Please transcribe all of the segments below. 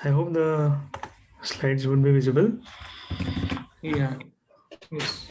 I hope the slides would be visible. Yeah, yes.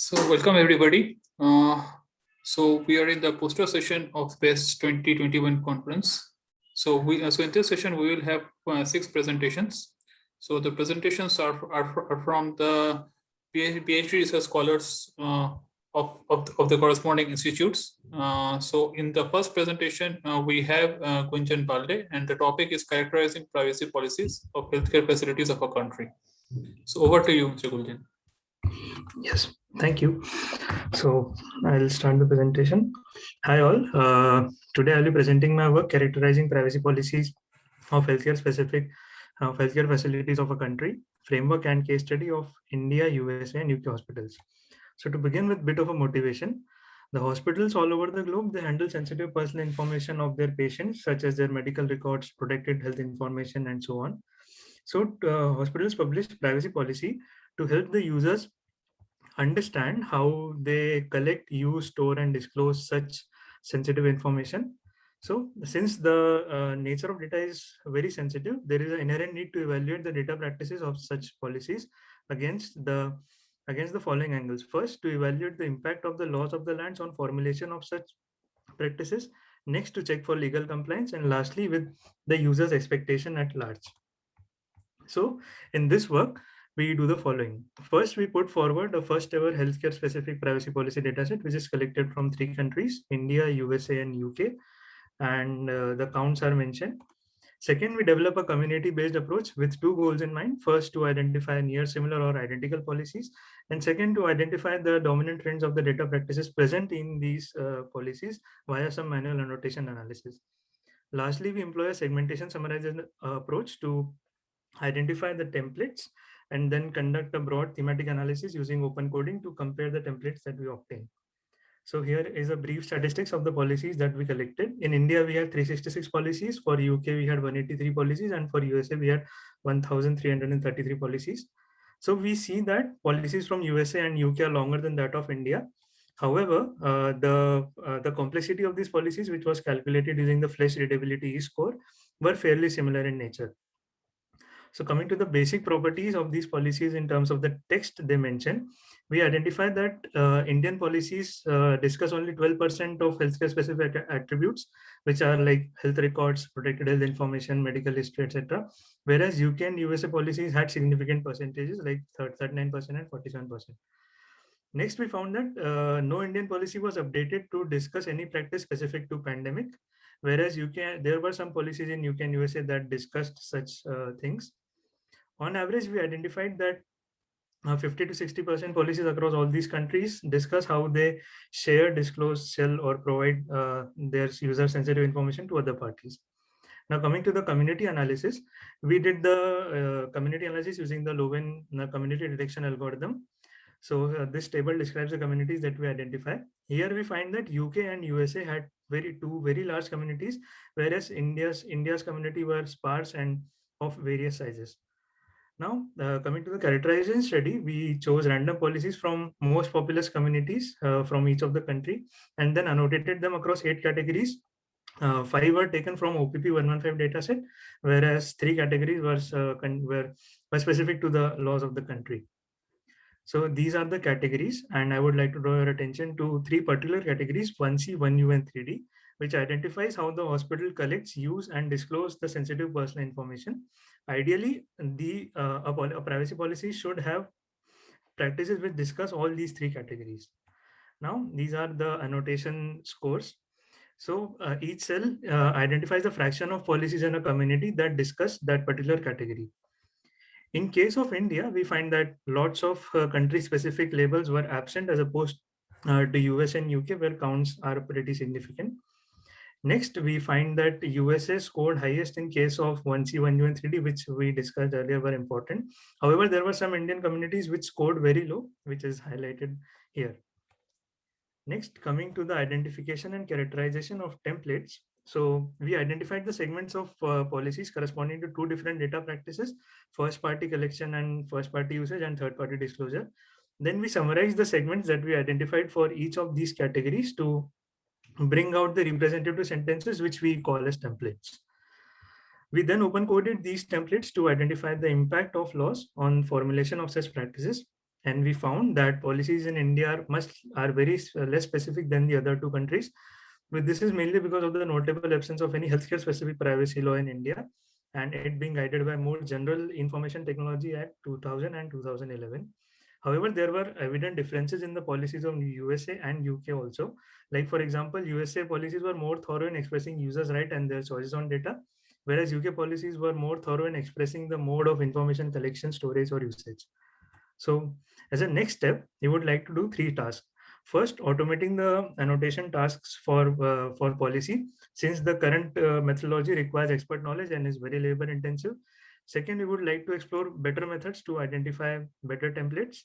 So welcome everybody. So we are in the poster session of BEST 2021 conference. So in this session we will have 6 presentations. So the presentations are from the PhD research scholars of the corresponding institutes. So in the first presentation we have Gunjan Balde, and the topic is characterizing privacy policies of healthcare facilities of a country. So over to you, Mr. Gunjan. Yes, thank you. So I'll start the presentation. Hi all. Today I'll be presenting my work characterizing privacy policies of healthcare facilities of a country, framework and case study of India, USA, and UK hospitals. So to begin with, bit of a motivation. The hospitals all over the globe, they handle sensitive personal information of their patients, such as their medical records, protected health information, and so on. So hospitals publish privacy policy to help the users understand how they collect, use, store, and disclose such sensitive information. So, since the nature of data is very sensitive, there is an inherent need to evaluate the data practices of such policies against the following angles. First, to evaluate the impact of the laws of the lands on formulation of such practices. Next, to check for legal compliance, and lastly, with the user's expectation at large. So in this work, we do the following. First, we put forward the first ever healthcare specific privacy policy dataset, which is collected from 3 countries, India, USA, and UK. And the counts are mentioned. Second, we develop a community-based approach with 2 goals in mind. First, to identify near similar or identical policies. And second, to identify the dominant trends of the data practices present in these policies via some manual annotation analysis. Lastly, we employ a segmentation summarization approach to identify the templates and then conduct a broad thematic analysis using open coding to compare the templates that we obtain. So here is a brief statistics of the policies that we collected. In India, we had 366 policies. For UK, we had 183 policies. And for USA, we had 1,333 policies. So we see that policies from USA and UK are longer than that of India. However, the complexity of these policies, which was calculated using the flesh readability score, were fairly similar in nature. So coming to the basic properties of these policies in terms of the text they mention, we identify that Indian policies discuss only 12% of healthcare specific attributes, which are like health records, protected health information, medical history, etc. Whereas UK and USA policies had significant percentages like 39% and 47%. Next, we found that no Indian policy was updated to discuss any practice specific to pandemic, whereas UK, there were some policies in UK and USA that discussed such things. On average, we identified that 50 to 60% policies across all these countries discuss how they share, disclose, sell, or provide their user-sensitive information to other parties. Now, coming to the community analysis, we did the community analysis using the Lowen community detection algorithm. So this table describes the communities that we identify. Here we find that UK and USA had two very large communities, whereas India's community were sparse and of various sizes. Now, coming to the characterization study, we chose random policies from most populous communities from each of the country, and then annotated them across 8 categories. 5 were taken from OPP 115 dataset, whereas 3 categories were specific to the laws of the country. So these are the categories, and I would like to draw your attention to 3 particular categories: 1C, 1U, and 3D, which identifies how the hospital collects, use, and disclose the sensitive personal information. Ideally, a privacy policy should have practices which discuss all these 3 categories. Now, these are the annotation scores. So each cell identifies the fraction of policies in a community that discuss that particular category. In case of India, we find that lots of country-specific labels were absent as opposed to US and UK, where counts are pretty significant. Next, we find that USA scored highest in case of 1C, 1U, and 3D, which we discussed earlier were important. However, there were some Indian communities which scored very low, which is highlighted here. Next, coming to the identification and characterization of templates. So we identified the segments of policies corresponding to 2 different data practices: first party collection and first party usage, and third party disclosure. Then we summarized the segments that we identified for each of these categories to bring out the representative sentences, which we call as templates. We then open coded these templates to identify the impact of laws on formulation of such practices. And we found that policies in India are very less specific than the other 2 countries. But this is mainly because of the notable absence of any healthcare specific privacy law in India, and it being guided by more general Information Technology Act 2000 and 2011. However, there were evident differences in the policies of USA and UK also. Like for example, USA policies were more thorough in expressing users' right and their choices on data, whereas UK policies were more thorough in expressing the mode of information collection, storage, or usage. So as a next step, you would like to do 3 tasks. First, automating the annotation tasks for policy, since the current methodology requires expert knowledge and is very labor intensive. Second, we would like to explore better methods to identify better templates.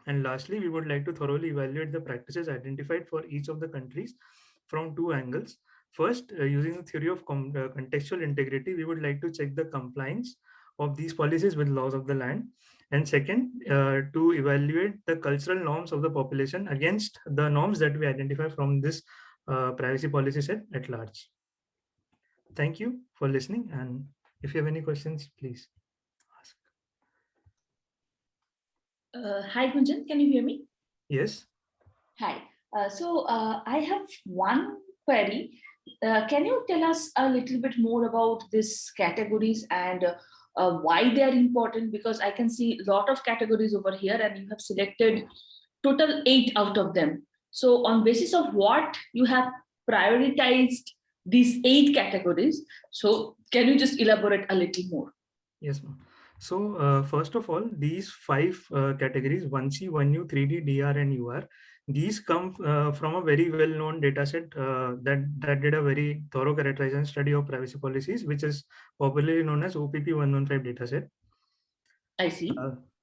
And lastly, we would like to thoroughly evaluate the practices identified for each of the countries from 2 angles. First, using the theory of contextual integrity, we would like to check the compliance of these policies with laws of the land. And second, to evaluate the cultural norms of the population against the norms that we identify from this privacy policy set at large. Thank you for listening. And if you have any questions, please ask. Hi, Gunjan, can you hear me? Yes. Hi. I have one query. Can you tell us a little bit more about these categories and why they are important? Because I can see a lot of categories over here and you have selected total 8 out of them. So on basis of what you have prioritized these 8 categories? So can you just elaborate a little more? Yes, ma'am. So first of all, these 5 categories, 1C, 1U, 3D, DR, and UR, these come from a very well-known data set that did a very thorough characterization study of privacy policies, which is popularly known as OPP 115 dataset. I see.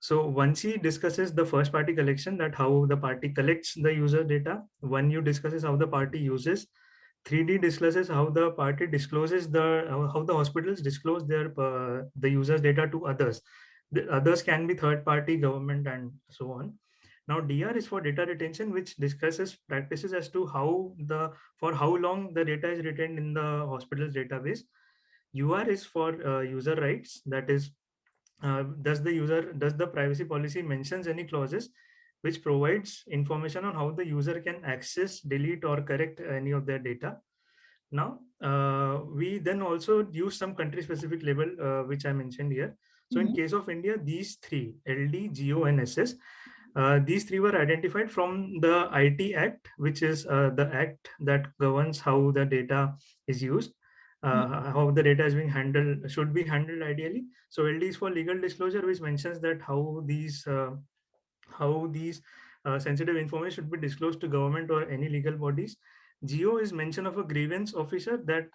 So 1C discusses the first party collection, that how the party collects the user data. 1U discusses how the party uses. 3D discloses how the party discloses how the hospitals disclose the users' data to others. The others can be third party, government, and so on. Now DR is for data retention, which discusses practices as to for how long the data is retained in the hospital's database. UR is for user rights, that is does the privacy policy mentions any clauses which provides information on how the user can access, delete, or correct any of their data. Now, we then also use some country-specific label, which I mentioned here. So in case of India, these three, LD, GO, and SS, these three were identified from the IT Act, which is the act that governs how the data is used, how the data is being handled, should be handled ideally. So LD is for legal disclosure, which mentions that how these sensitive information should be disclosed to government or any legal bodies. GO is mention of a grievance officer. That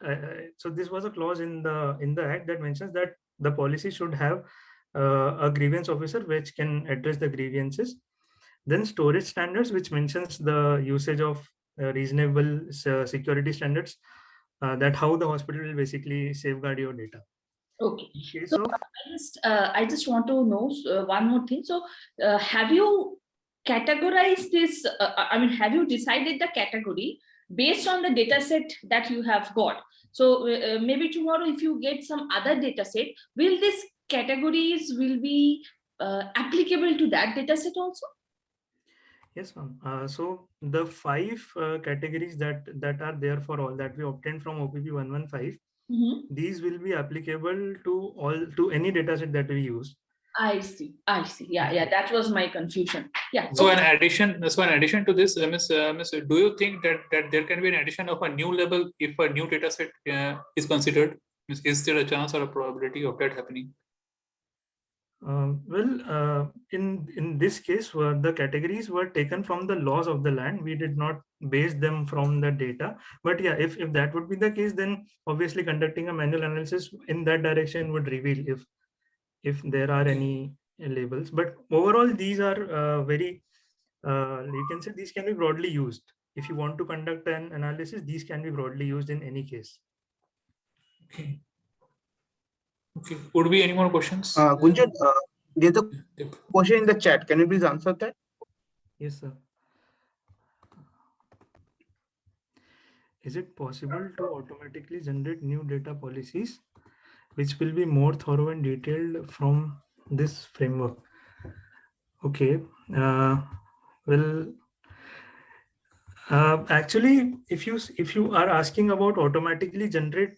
so this was a clause in the act that mentions that the policy should have a grievance officer which can address the grievances. Then storage standards, which mentions the usage of reasonable security standards, that how the hospital will basically safeguard your data. Okay. In case So of I just want to know one more thing. So have you categorized this? I mean, have you decided the category based on the data set that you have got? So maybe tomorrow, if you get some other data set, will these categories will be applicable to that data set also? Yes, ma'am. So the five categories that are there for all that we obtained from OPP 115, these will be applicable to any dataset that we use. I see. Yeah. That was my confusion. Yeah. So in addition to this, do you think that there can be an addition of a new level if a new dataset is considered? Is there a chance or a probability of that happening? In this case, the categories were taken from the laws of the land. We did not base them from the data. But yeah, if that would be the case, then obviously conducting a manual analysis in that direction would reveal if there are any labels. But overall, these are very, you can say these can be broadly used. If you want to conduct an analysis, these can be broadly used in any case. Okay. Okay. Would be any more questions? Gunjan, there's a question in the chat. Can you please answer that? Yes, sir. Is it possible to automatically generate new data policies which will be more thorough and detailed from this framework? Okay. Well, actually, if you are asking about automatically generate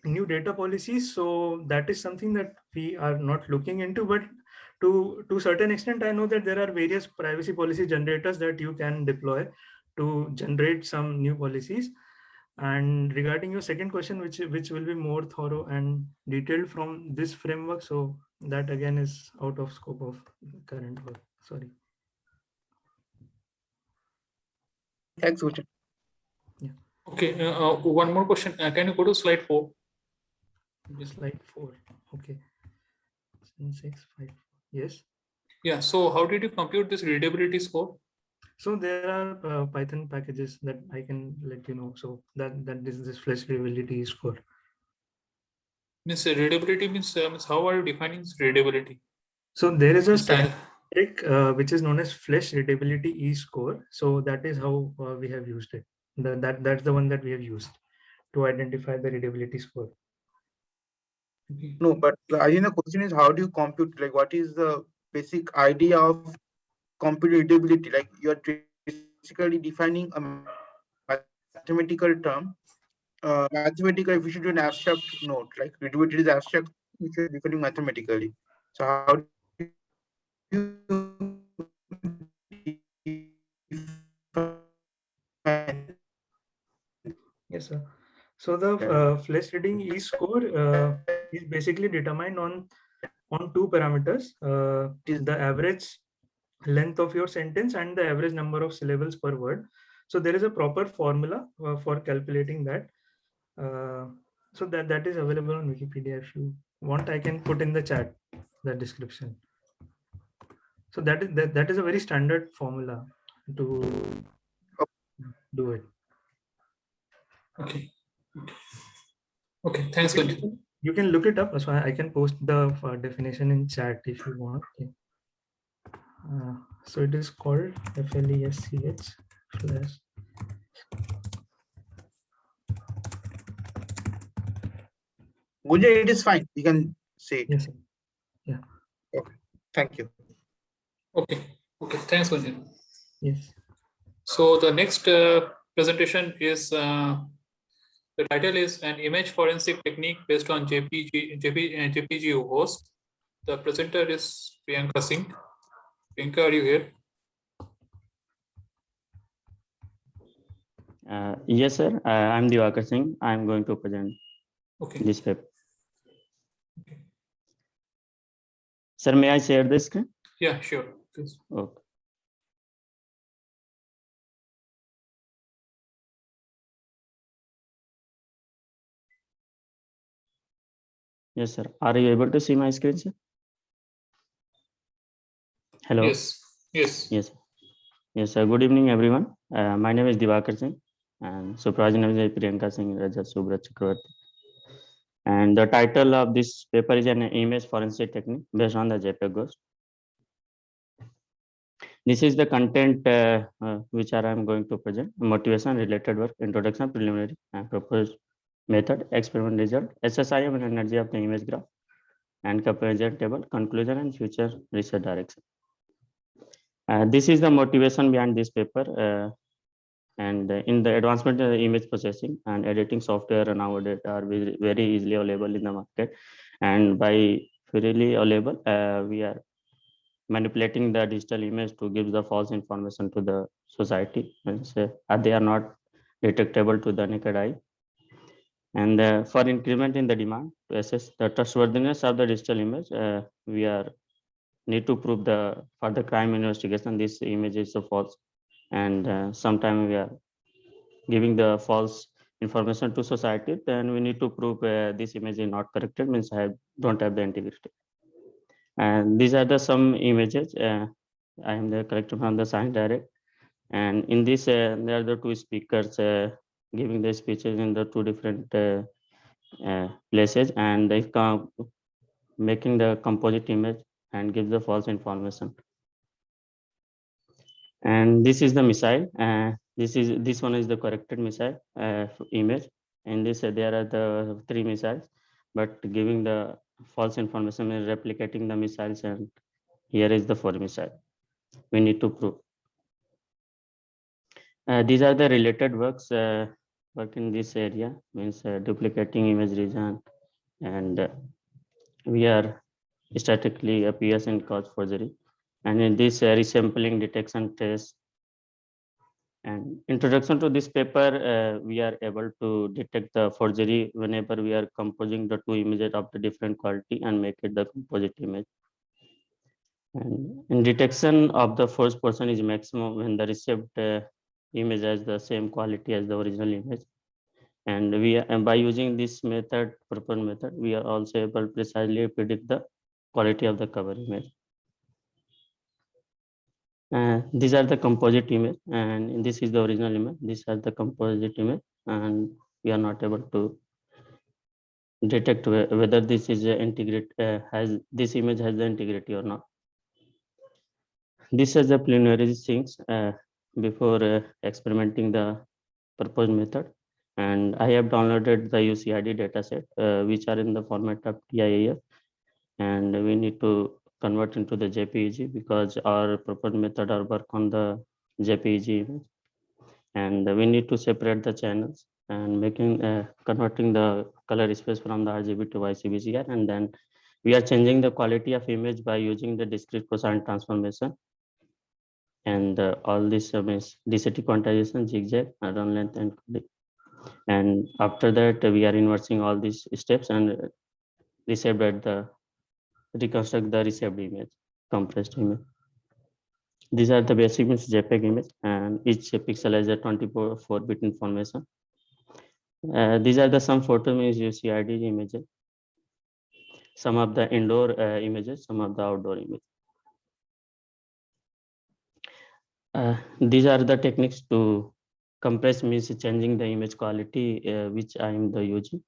new data policies, so that is something that we are not looking into. But to certain extent, I know that there are various privacy policy generators that you can deploy to generate some new policies. And regarding your second question, which will be more thorough and detailed from this framework, so that again is out of scope of current work. Sorry. Thanks, Gunjan. Yeah. Okay. One more question. Can you go to slide 4? Slide 4. Okay. 6, 5. Yes. Yeah. So how did you compute this readability score? So there are Python packages that I can let you know. So that is this flash readability score. Means readability means how are you defining this readability? So there is a standard which is known as flash readability e-score. So that is how we have used it. That's the one that we have used to identify the readability score. No, but I think the question is how do you compute? Like, what is the basic idea of computability? Like, you are basically defining a mathematical term. Mathematical, if you should do an abstract note, like readability is abstract, which you are defining mathematically. So how do you Yes, sir. So the flash reading e-score is basically determined on two parameters: the average length of your sentence and the average number of syllables per word. So there is a proper formula for calculating that. So that is available on Wikipedia. If you want, I can put in the chat the description. So that is a very standard formula to do it. Okay. Okay. Thanks, Gunjan. You can look it up. So I can post the definition in chat if you want. Okay. So it is called FLESCH flash. Gunjan, it is fine. You can say it. Yes, sir. Yeah. Thank you. Okay. Thanks, Gunjan. Yes. So the next presentation is the title is an image forensic technique based on JPG host. The presenter is Priyanka Singh. Priyanka, are you here? Yes, sir. I'm Diwakar Singh. I'm going to present this paper. Sir, may I share the screen? Yeah, sure. Please. Okay. Yes, sir. Are you able to see my screen, sir? Hello. Yes. Yes. Yes, sir. Good evening, everyone. My name is Diwakar Singh, and supervisor name is Priyanka Singh Raja Subrat Chakravarti. And the title of this paper is an image forensic technique based on the JPEG ghost. This is the content which I am going to present: motivation, related work, introduction, preliminary, and proposed method, experiment result, SSIM and energy of the image graph, and comparison table, conclusion, and future research direction. This is the motivation behind this paper. And in the advancement of image processing and editing software nowadays are very easily available in the market, and by freely available, we are manipulating the digital image to give the false information to the society, and they are not detectable to the naked eye. And for increment in the demand to assess the trustworthiness of the digital image, we are need to prove for the crime investigation this image is a false, and sometimes we are giving the false information to society, then we need to prove this image is not corrected, means don't have the integrity. And these are the some images. I am the collector from the Science Direct, and in this there are the two speakers giving the speeches in the two different places, and they come making the composite image and give the false information. And this is the missile. This one is the corrected missile image. In this there are the three missiles, but giving the false information is replicating the missiles, and here is the four missile. We need to prove. These are the related works work in this area, means duplicating image region, and we are statically appears in cause forgery, and in this resampling detection test. And introduction to this paper, we are able to detect the forgery whenever we are composing the two images of the different quality and make it the composite image. And in detection of the forged portion is maximum when the received image has the same quality as the original image. And by using this method, proposed method, we are also able to precisely predict the quality of the cover image. These are the composite image, and this is the original image. These are the composite image, and we are not able to detect whether this is integrity this image has the integrity or not. This is the preliminary things before experimenting the proposed method, and I have downloaded the UCID dataset which are in the format of TIAF, and we need to convert into the JPEG because our proposed method are work on the JPEG image, and we need to separate the channels and converting the color space from the RGB to YCBCR, and then we are changing the quality of image by using the discrete cosine transformation, and all this is DCT quantization, zigzag, run length, and coding. And after that we are inversing all these steps and reconstruct the received image, compressed image. These are the basic JPEG image, and each pixel has a 24-bit information. These are the some photo means UCID images, some of the indoor images, some of the outdoor images. These are the techniques to compress, means changing the image quality which I am using,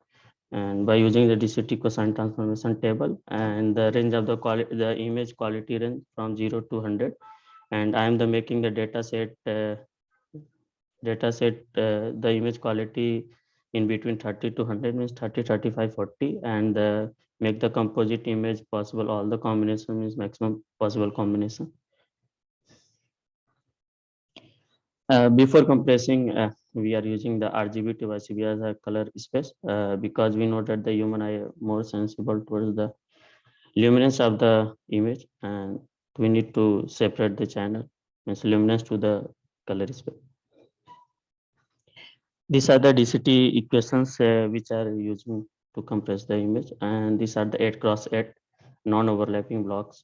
and by using the DCT cosine transformation table, and the range of the image quality range from 0 to 100, and I am making the data set the image quality in between 30 to 100, means 30, 35, 40, and make the composite image possible. All the combination means maximum possible combination. Before compressing, we are using the RGB to RGB as a color space because we know that the human eye are more sensible towards the luminance of the image, and we need to separate the channel, means luminance to the color space. These are the DCT equations which are using to compress the image, and these are the 8x8 non-overlapping blocks.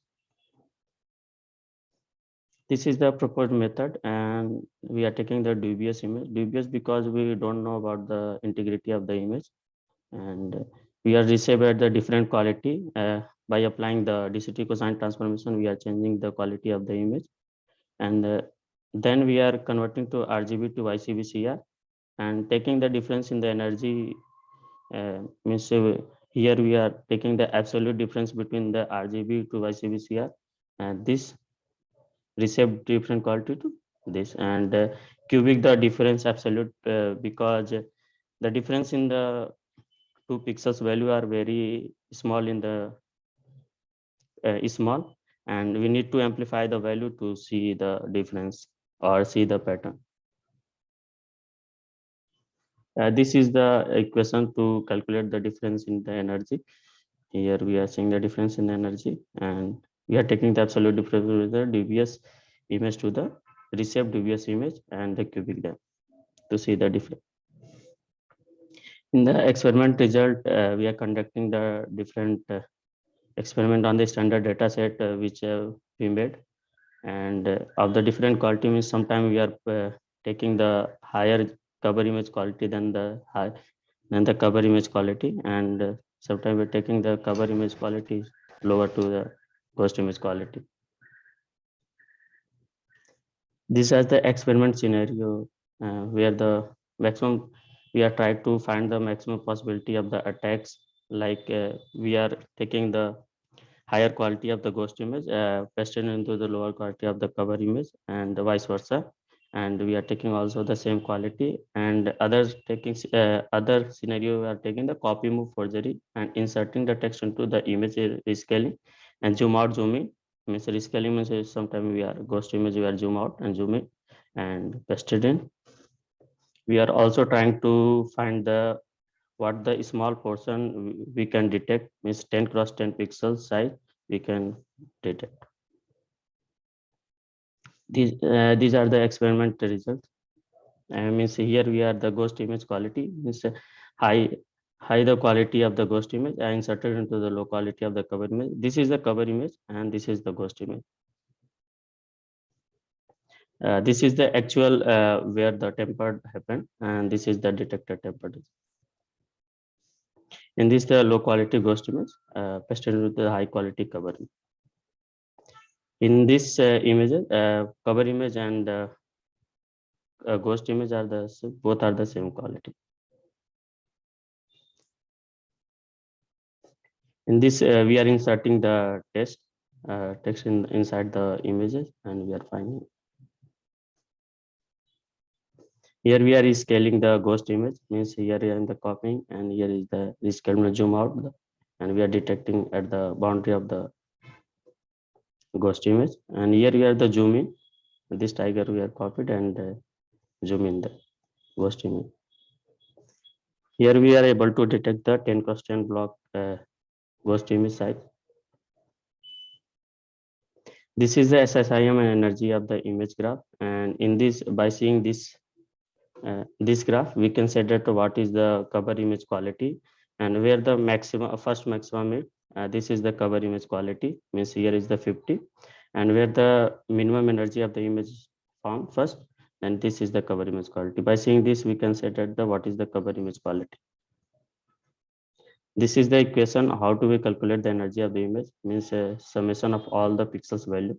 This is the proposed method, and we are taking the dubious image. Dubious because we don't know about the integrity of the image, and we are receiving the different quality by applying the DCT cosine transformation. We are changing the quality of the image, and then we are converting to RGB to ICBCR and taking the difference in the energy. Means here we are taking the absolute difference between the RGB to ICBCR, and this receive different quality to this, and cubic the difference absolute because the difference in the 2 pixels value are very small in the small, and we need to amplify the value to see the difference or see the pattern. This is the equation to calculate the difference in the energy. Here we are seeing the difference in energy, and we are taking the absolute difference with the dubious image to the received dubious image and the cubic them to see the difference. In the experiment result, we are conducting the different experiment on the standard data set which we made, and of the different quality means sometimes we are taking the higher cover image quality than the cover image quality, and sometimes we're taking the cover image quality lower to the ghost image quality. This is the experiment scenario where the maximum we are trying to find the maximum possibility of the attacks, like we are taking the higher quality of the ghost image pasted into the lower quality of the cover image, and vice versa, and we are taking also the same quality, and others taking other scenario we are taking the copy move forgery and inserting the text into the image rescaling and zoom out zoom in. Means rescaling means sometimes we are ghost image we are zoom out and zoom in and pasted in. We are also trying to find the what the small portion we can detect, means 10 cross 10 pixels size we can detect. These are the experiment results. Means here we are the ghost image quality means high the quality of the ghost image I inserted into the low quality of the cover image. This is the cover image and this is the ghost image. This is the actual where the tempered happened, and this is the detected tempered. In this the low quality ghost image pasted with the high quality cover. In this images cover image and ghost image are the both are the same quality. In this we are inserting the text inside the images, and we are finding here we are scaling the ghost image, means here we are in the copying, and here is the rescaling zoom out, and we are detecting at the boundary of the ghost image, and here we are the zoom in. This tiger we are copied and zoom in the ghost image. Here we are able to detect the 10 cross 10 block ghost image size. This is the SSIM and energy of the image graph, and in this by seeing this graph we can say that what is the cover image quality and where the maximum first maximum is. This is the cover image quality, means here is the 50, and where the minimum energy of the image is found first, and this is the cover image quality. By seeing this we can say that what is the cover image quality. This is the equation how do we calculate the energy of the image, means summation of all the pixels value.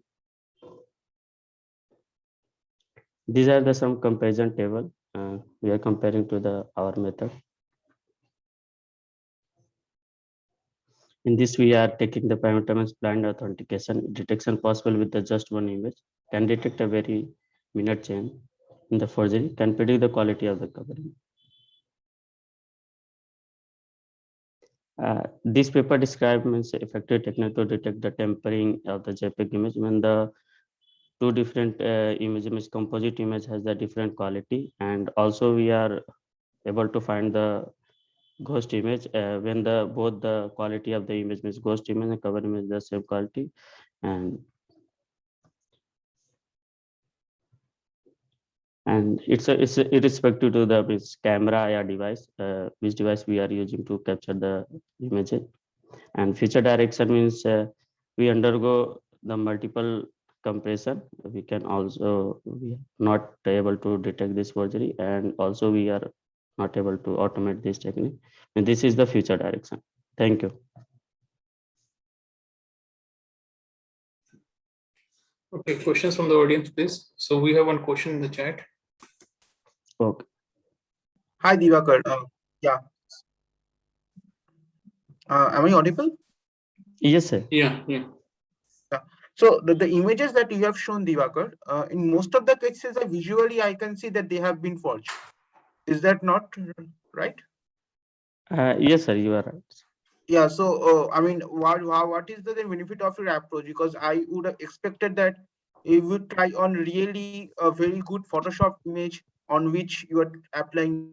These are the some comparison table we are comparing to the our method. In this we are taking the parameter blind authentication detection possible with the just one image, can detect a very minute change in the forgery, can predict the quality of the cover. This paper describes means effective technique to detect the tempering of the JPEG image when the two different image composite image has the different quality, and also we are able to find the ghost image when the both the quality of the image means ghost image and cover image the same quality, and it's irrespective to the means camera or device which device we are using to capture the images. And future direction means we undergo the multiple compression. We can also we are not able to detect this forgery, and also we are not able to automate this technique. And this is the future direction. Thank you. Okay, questions from the audience, please. So we have one question in the chat. Okay. Hi, Divakar. Yeah. Am I audible? Yes, sir. Yeah. So the images that you have shown, Divakar, in most of the cases, visually I can see that they have been forged. Is that not right? Yes, sir. You are right. Yeah. So I mean, what is the benefit of your approach? Because I would have expected that you would try on really a very good Photoshop image on which you are applying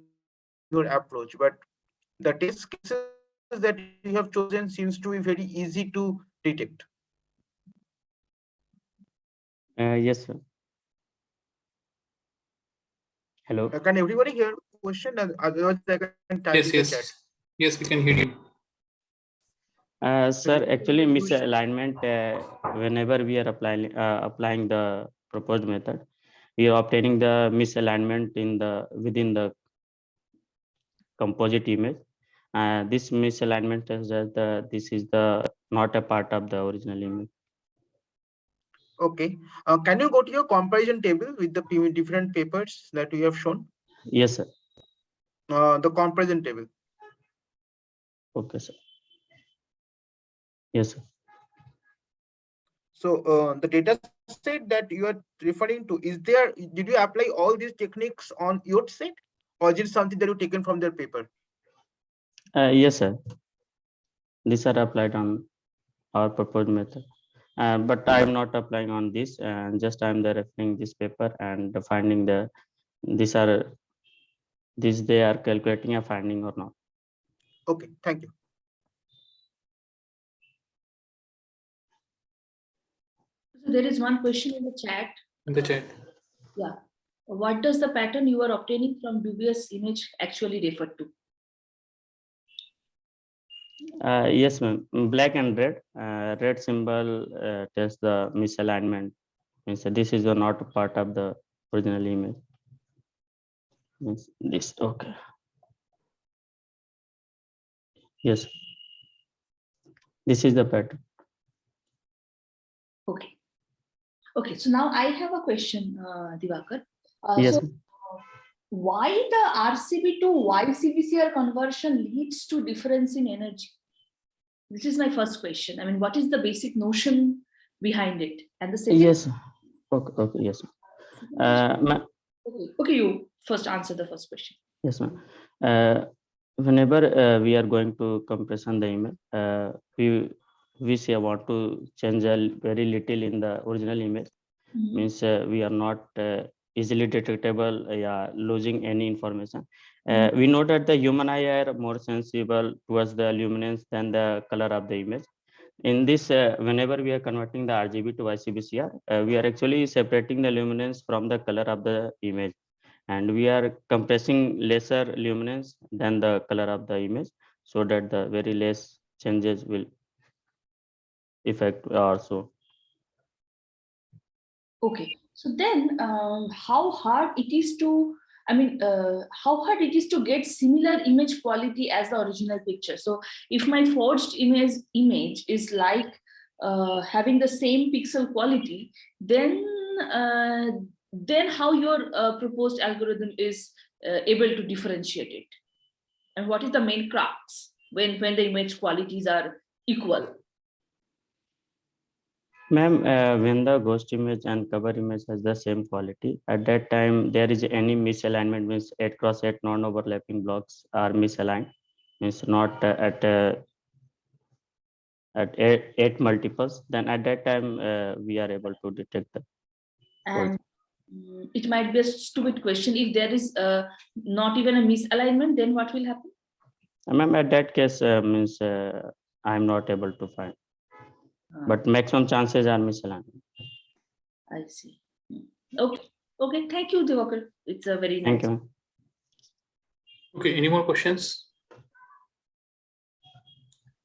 your approach, but the test cases that you have chosen seems to be very easy to detect. Yes, sir. Hello. Can everybody hear the question? Otherwise, I can type in the chat. Yes, we can hear you. Sir, actually misalignment whenever we are applying the proposed method, we are obtaining the misalignment in the within the composite image. This misalignment is that this is the not a part of the original image. Okay. Can you go to your comparison table with the different papers that you have shown? Yes, sir. The comparison table. Okay, sir. Yes, sir. So the data set that you are referring to, is there, did you apply all these techniques on your set, or is it something that you taken from their paper? Yes, sir. These are applied on our proposed method. But I am not applying on this, and just I am referring this paper and finding the these are this they are calculating a finding or not. Okay, thank you. So there is one question in the chat. Yeah. What does the pattern you are obtaining from dubious image actually refer to? Yes, ma'am. Black and red. Red symbol tells the misalignment. Means this is not a part of the original image. Means this. Okay. Yes. This is the pattern. Okay. Okay. So now I have a question, Divakar. Yes. So why the RCB to YCBCR conversion leads to difference in energy? This is my first question. I mean, what is the basic notion behind it? And the second. Yes. Okay. Okay. Yes. Okay. You first answer the first question. Yes, ma'am. Whenever we are going to compression the image, we say want to change a very little in the original image. Means we are not easily detectable, losing any information. We know that the human eye are more sensible towards the luminance than the color of the image. In this, whenever we are converting the RGB to YCBCR, we are actually separating the luminance from the color of the image, and we are compressing lesser luminance than the color of the image, so that the very less changes will affect also. Okay, so then how hard it is to, how hard it is to get similar image quality as the original picture. So if my forged image is like having the same pixel quality, then how your proposed algorithm is able to differentiate it? And what is the main crux when the image qualities are equal? Ma'am, when the ghost image and cover image has the same quality, at that time there is any misalignment, means 8x8 non-overlapping blocks are misaligned, means not at at eight multiples, then at that time we are able to detect the And it might be a stupid question. If there is not even a misalignment, then what will happen? Ma'am, at that case means I'm not able to find, but maximum chances are misalignment. I see. Okay. Okay. Thank you, Divakar. It's a very Thank nice. you. Okay, any more questions?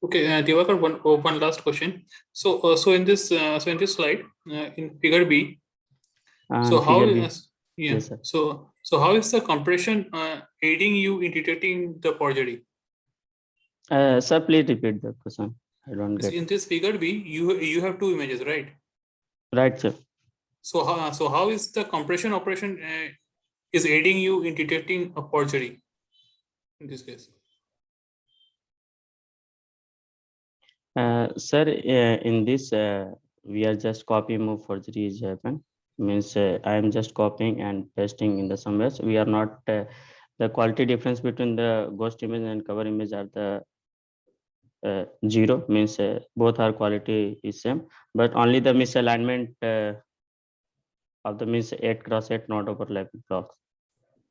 Okay, Divakar, one last question. So in this slide, in figure B, so how figure B. yeah, Yes, sir. so how is the compression aiding you in detecting the forgery? Sir, please repeat the question. I don't get. In this figure B, you have two images, right? Right, sir. So how is the compression operation is aiding you in detecting a forgery in this case? Sir, in this we are just copy move forgery is happen. Means I am just copying and pasting in the somewhere. We are not the quality difference between the ghost image and cover image are the 0, means both are quality is same, but only the misalignment of the means 8x8 not overlapping blocks.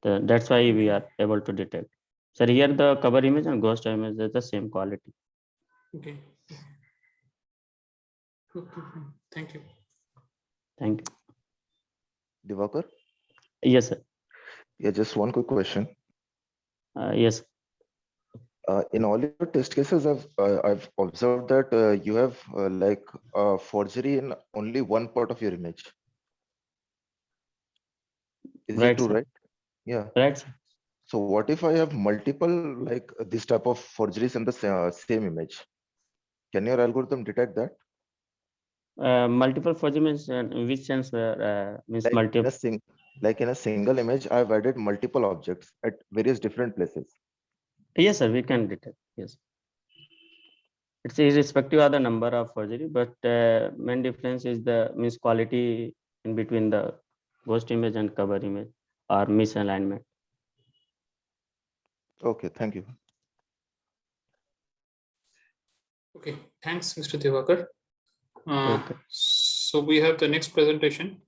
That's why we are able to detect. So here the cover image and ghost image is the same quality. Okay. Thank you. Thank you. Divakar? Yes, sir. Yeah, just one quick question. Yes. In all your test cases, I've observed that you have like forgery in only one part of your image. Is Right, it true, sir. right? Yeah. Right, sir. So what if I have multiple like this type of forgeries in the same image? Can your algorithm detect that? Multiple forgery means in which sense where means Like multiple. in a single image, I've added multiple objects at various different places. Yes, sir, we can detect. Yes. It's irrespective of the number of forgery, but main difference is the means quality in between the ghost image and cover image or misalignment. Okay, thank you. Okay, thanks, Mr. Divakar. Okay. So we have the next presentation.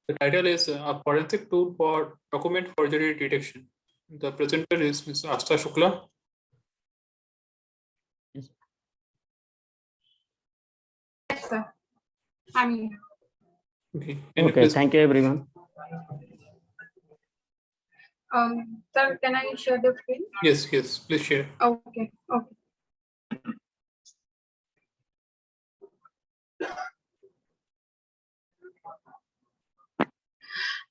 The title is a forensic tool for document forgery detection. The presenter is Ms. Asta Shukla. Yes. Yes, sir. I'm here. Okay. Okay. Thank you, everyone. Sir, can I share the screen? Yes, please share. Okay.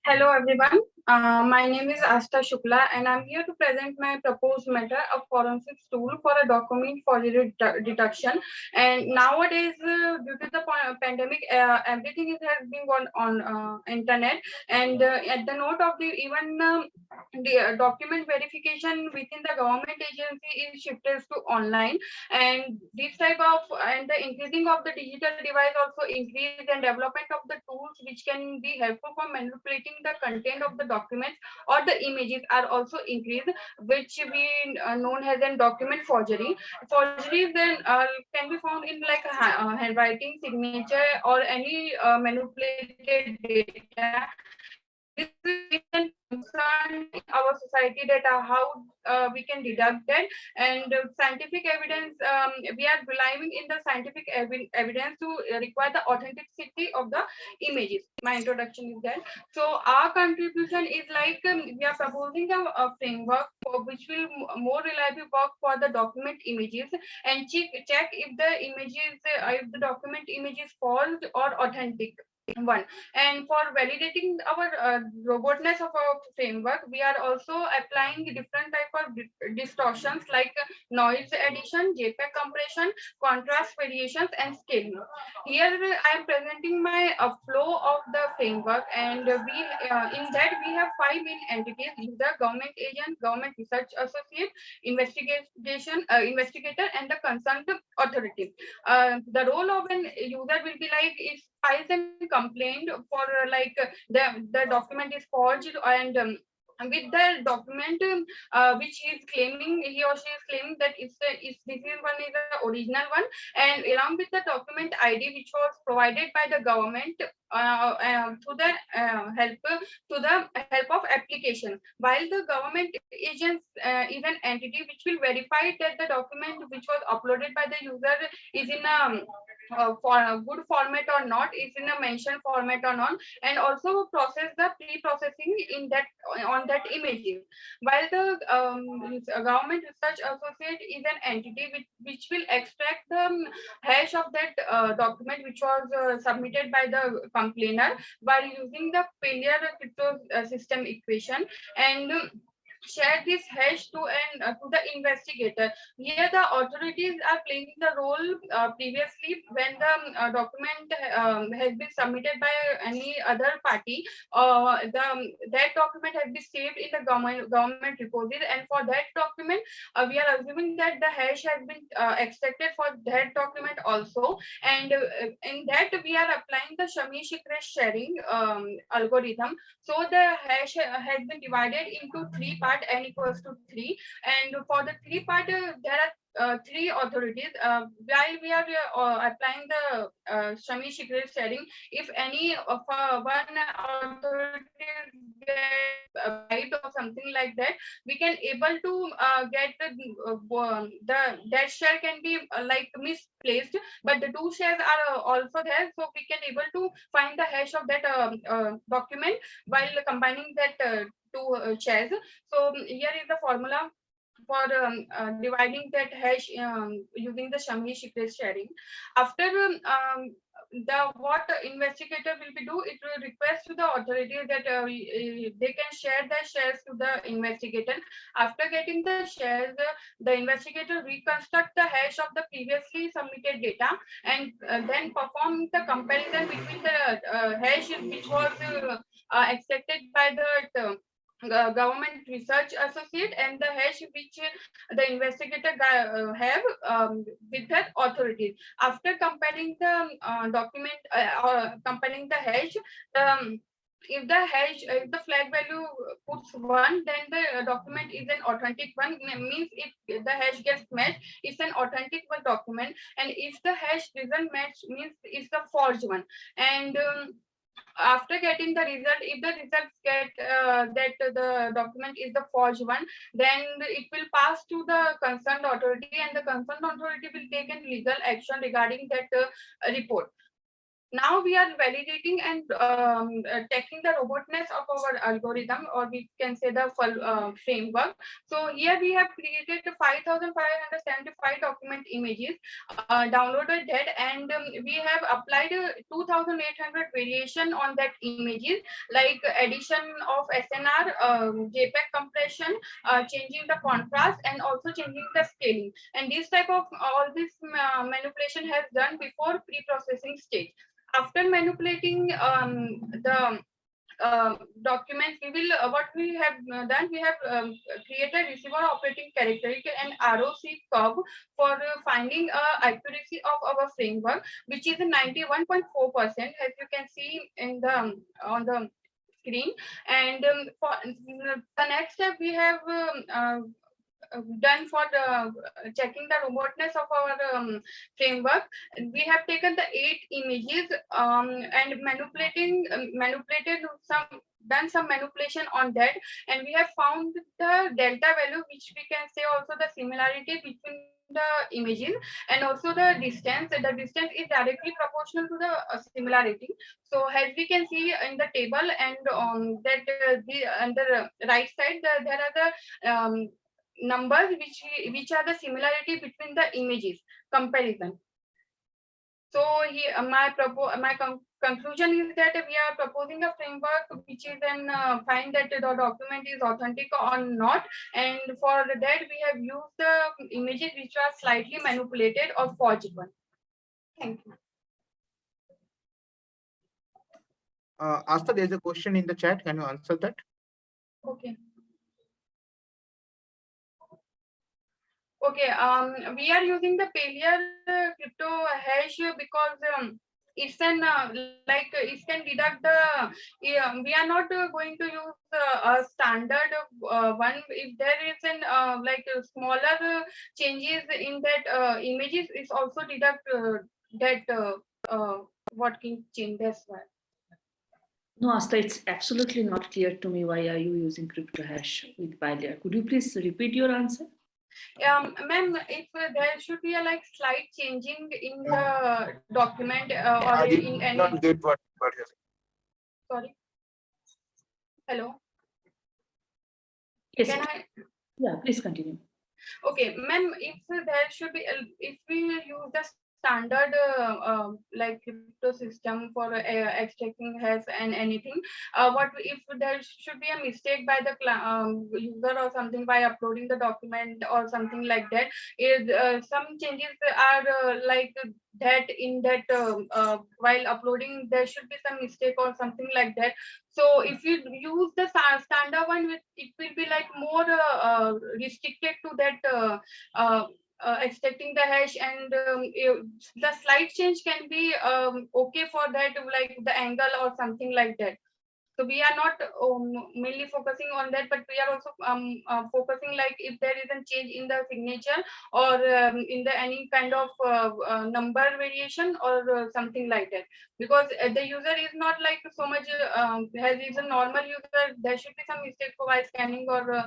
Hello, everyone. My name is Asta Shukla, and I'm here to present my proposed matter of forensics tool for a document forgery detection. And nowadays, due to the pandemic, everything has been gone on internet. And at the note of the even the document verification within the government agency is shifted to online. And this type of and the increasing of the digital device also increase and development of the tools which can be helpful for manipulating the content of the documents or the images are also increased, which we known as a document forgery. Forgery then can be found in like handwriting, signature, or any manipulated data. This is a concern in our society that how we can deduct that, and scientific evidence, we are relying in the scientific evidence to require the authenticity of the images. My introduction is that. So our contribution is like we are proposing a framework for which will more reliably work for the document images and check if the images if the document image is false or authentic. One, and for validating our robustness of our framework, we are also applying different type of distortions like noise addition, JPEG compression, contrast variations, and scaling. Here I am presenting my flow of the framework, and we in that we have 5 main entities: user, government agent, government research associate, investigator, and the concerned authority. The role of an user will be like if files and complaint for like the document is forged and with the document which he is claiming, he or she is claiming that if this is one is the original one, and along with the document ID which was provided by the government to the help of application, while the government agents is an entity which will verify that the document which was uploaded by the user is in for a good format or not, is in a mentioned format or not, and also process the pre-processing in that on that images. While the government research associate is an entity which will extract the hash of that document which was submitted by the complainer by using the failure crypto system equation, and share this hash to the investigator. Here the authorities are playing the role previously when the document has been submitted by any other party. That document has been saved in the government repository, and for that document we are assuming that the hash has been extracted for that document also, and in that we are applying the Shami-Shikresh sharing algorithm. So the hash has been divided into three parts, n equals to 3, and for the three part there are three authorities. While we are applying the Shami-Shikresh sharing, if any of one authority get bribed or something like that, we can able to get that share can be like misplaced, but the two shares are also there, so we can able to find the hash of that document while combining that two shares. So here is the formula for dividing that hash using the Shami-Shikresh sharing. After the what the investigator will be do, it will request to the authority that they can share the shares to the investigator. After getting the shares, the investigator reconstruct the hash of the previously submitted data, and then perform the comparison between the hash which was extracted by the government research associate and the hash which the investigator have with that authorities. After comparing the document or comparing the hash, if the hash, if the flag value puts 1, then the document is an authentic one, means if the hash gets matched, it's an authentic one document, and if the hash doesn't match, means it's the forged one. And after getting the result, if the results get that the document is the forged one, then it will pass to the concerned authority, and the concerned authority will take a legal action regarding that report. Now we are validating and checking the robustness of our algorithm, or we can say the framework. So here we have created 5,575 document images, downloaded that, and we have applied 2,800 variation on that images, like addition of SNR, JPEG compression, changing the contrast, and also changing the scaling. And this type of all this manipulation has done before pre-processing stage. After manipulating the documents, we will what we have done, we have created receiver operating characteristic and ROC curve for finding accuracy of our framework, which is 91.4%, as you can see in the on the screen. And for the next step, we have done for the checking the robustness of our framework. We have taken the 8 images and manipulated some, done some manipulation on that, and we have found the delta value, which we can say also the similarity between the images, and also the distance. The distance is directly proportional to the similarity. So as we can see in the table, and that on the right side, there are the numbers which are the similarity between the images comparison. So here my conclusion is that we are proposing a framework which is then find that the document is authentic or not, and for that we have used the images which are slightly manipulated or forged one. Thank you. Asta, there's a question in the chat. Can you answer that? Okay. Okay, we are using the failure crypto hash because it's an like it can deduct the we are not going to use a standard one. If there is an like smaller changes in that images, it's also deduct that what can change. That's why. No, Asta, it's absolutely not clear to me why are you using crypto hash with bilayer. Could you please repeat your answer? Ma'am, if there should be a like slight changing in the document or I did in any. not get what you're saying. Sorry. Hello. Yes. Can I? Yeah, please continue. Okay, ma'am, if there should be, if we use the standard like crypto system for extracting hash and anything, if there should be a mistake by the user or something by uploading the document or something like that, is some changes are like that in that while uploading there should be some mistake or something like that. So if you use the standard one, it will be like more restricted to that extracting the hash, and the slight change can be okay for that, like the angle or something like that. So we are not mainly focusing on that, but we are also focusing like if there is a change in the signature or in the any kind of number variation or something like that. Because the user is not like so much has is a normal user. There should be some mistake for while scanning or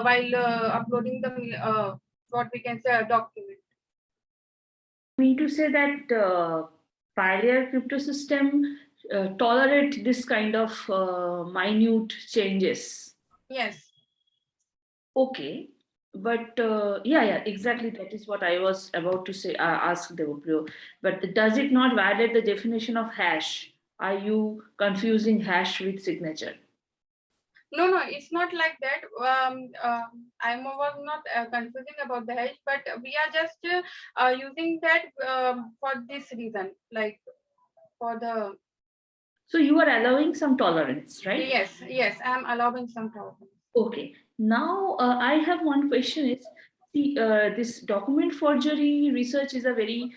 while uploading the what we can say a document. I mean to say that bilayer crypto system tolerate this kind of minute changes. Yes. Okay, but yeah, exactly. That is what I was about to say. Ask Devaprio. But does it not violate the definition of hash? Are you confusing hash with signature? No, it's not like that. I was not confusing about the hash, but we are just using that for this reason, like for the. So you are allowing some tolerance, right? Yes, I'm allowing some tolerance. Okay. Now I have one question. Is see this document forgery research is a very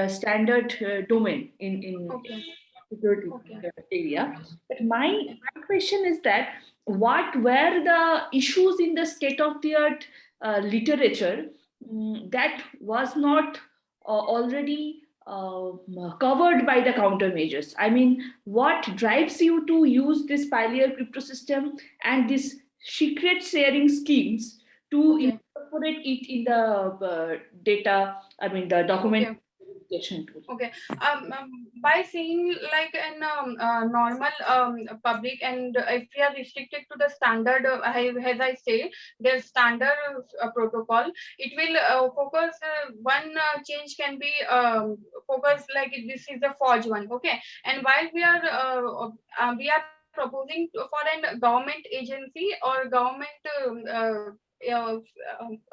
standard domain in Okay. security Okay. area. But my question is that what were the issues in the state of the art literature that was not already covered by the countermeasures? I mean, what drives you to use this bilayer crypto system and this secret sharing schemes to Okay. incorporate it in the data, I mean, the document verification tool? Okay. By seeing like in normal public, and if we are restricted to the standard, as I say, the standard protocol, it will focus. One change can be focus like this is the forge one. Okay. And while we are proposing for an government agency or government uh,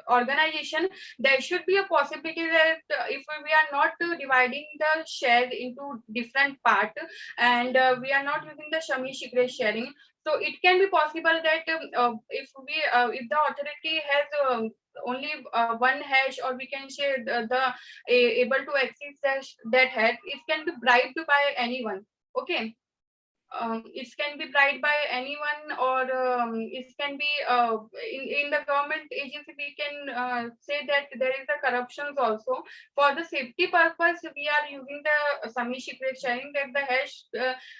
organization, there should be a possibility that if we are not dividing the share into different part, and we are not using the shami secret sharing, so it can be possible that if the authority has only one hash, or we can say able to access that hash, it can be bribed by anyone. Okay. It can be bribed by anyone, or it can be in the government agency. We can say that there is a corruptions also. For the safety purpose, we are using the semi secret sharing, that the hash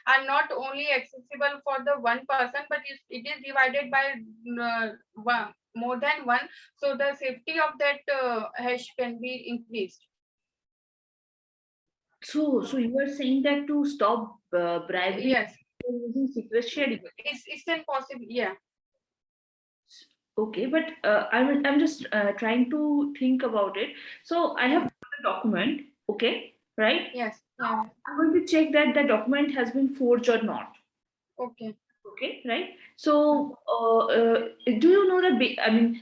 are not only accessible for the one person, but it is divided by more than one, so the safety of that hash can be increased. So you are saying that to stop bribery, Yes, using secret sharing. it's impossible. Yeah. Okay, but I'm just trying to think about it. So I have a document. Okay, right? Yes. Yeah. I'm going to check that the document has been forged or not. Okay. Okay, right? So do you know that? I mean,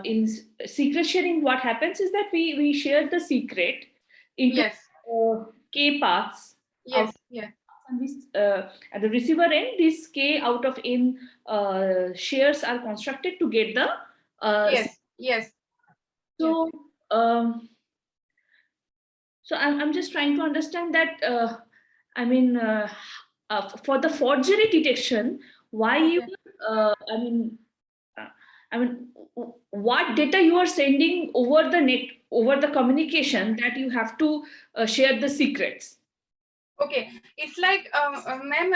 in secret sharing, what happens is that we share the secret into Yes. k paths. Yes. Yeah. And this, at the receiver end, this k out of n shares are constructed to get the Yes. Yes. so So I'm just trying to understand that, for the forgery detection, why you, what data you are sending over the net, over the communication, that you have to share the secrets? Okay, it's like, ma'am,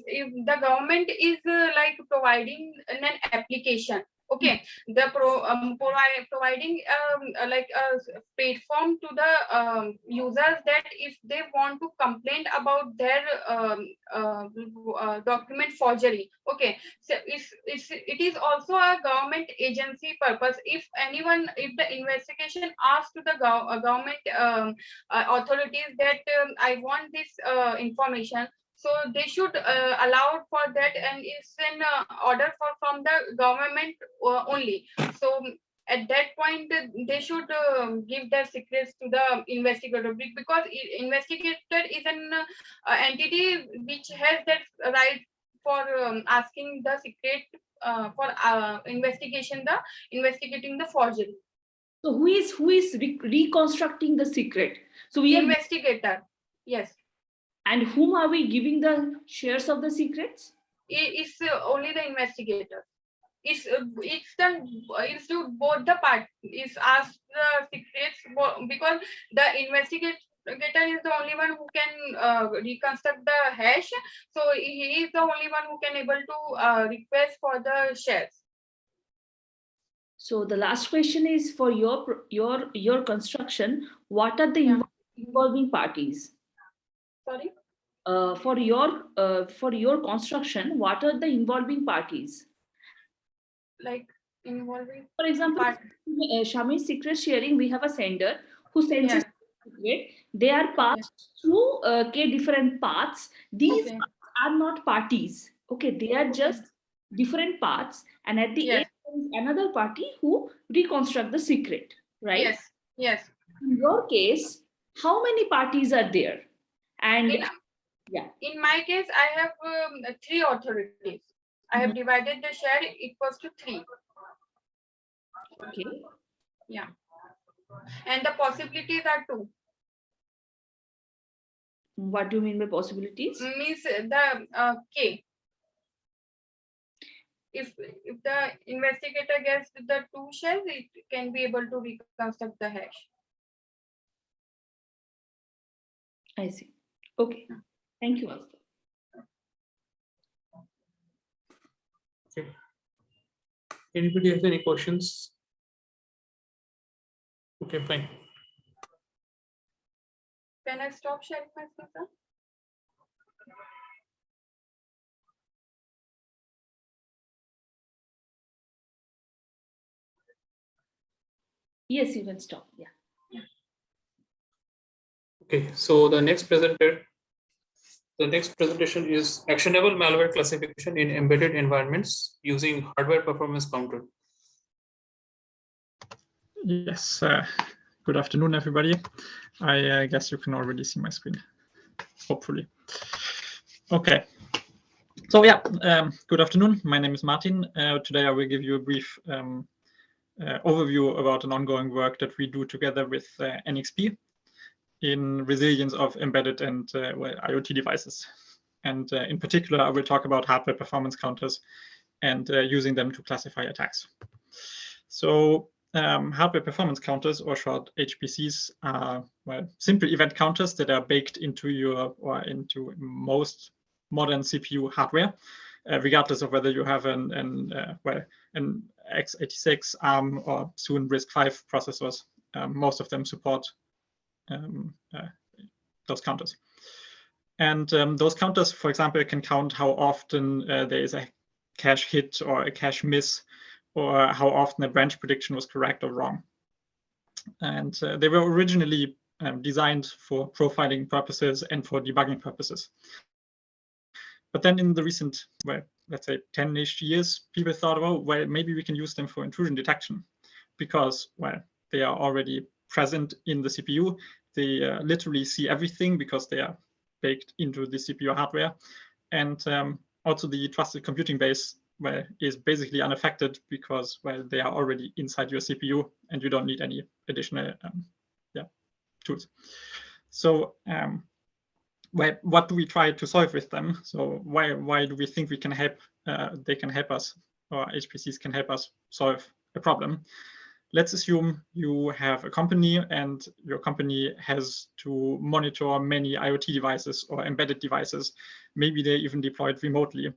if the government is like providing an application, okay, the providing like a platform to the users, that if they want to complain about their document forgery, okay, so it is also a government agency purpose. If anyone, if the investigation asks to the government authorities that I want this information, so they should allow for that, and it's an order from the government only. So at that point, they should give their secrets to the investigator, because investigator is an entity which has that right for asking the secret for investigating the forgery. So who is reconstructing the secret? So we are Investigator, yes. And whom are we giving the shares of the secrets? It's only the investigator. It's to both the parties. It's asked the secrets, because the investigator is the only one who can reconstruct the hash. So he is the only one who can able to request for the shares. So the last question is, for your construction, what are the involving parties? Sorry. For your construction, what are the involving parties? Like involving. For example, Shami's secret sharing, we have a sender who sends a secret. They are passed through different paths. These paths are not parties. Okay, they are just different paths, and at the end, there is another party who reconstruct the secret, right? Yes. Yes. In your case, how many parties are there? And in my case, I have 3 authorities. I have divided the share equals to 3. Okay. Yeah. And the possibilities are 2. What do you mean by possibilities? Means the K. If the investigator gets the 2 shells, it can be able to reconstruct the hash. I see. Okay. Thank you, Asta. Okay. Anybody has any questions? Okay, fine. Can I stop sharing my screen, sir? Yes, you can stop. Yeah. Okay, so the next presentation is actionable malware classification in embedded environments using hardware performance counter. Yes, good afternoon, everybody. I guess you can already see my screen, hopefully. Okay, so yeah, good afternoon. My name is Martin. Today I will give you a brief overview about an ongoing work that we do together with NXP in resilience of embedded and IoT devices. And in particular, I will talk about hardware performance counters and using them to classify attacks. So hardware performance counters, or short HPCs, are simple event counters that are baked into into most modern CPU hardware, regardless of whether you have an x86, ARM, or soon RISC-V processors. Most of them support those counters. And those counters, for example, can count how often there is a cache hit or a cache miss, or how often a branch prediction was correct or wrong. And they were originally designed for profiling purposes and for debugging purposes. But then in the recent, let's say 10-ish years, people thought, well, maybe we can use them for intrusion detection, because, they are already present in the CPU. They literally see everything because they are baked into the CPU hardware. And also the trusted computing base is basically unaffected because, they are already inside your CPU and you don't need any additional tools. So what do we try to solve with them? So why do we think we can help? They can help us, or HPCs can help us solve a problem. Let's assume you have a company and your company has to monitor many IoT devices or embedded devices. Maybe they even deployed remotely.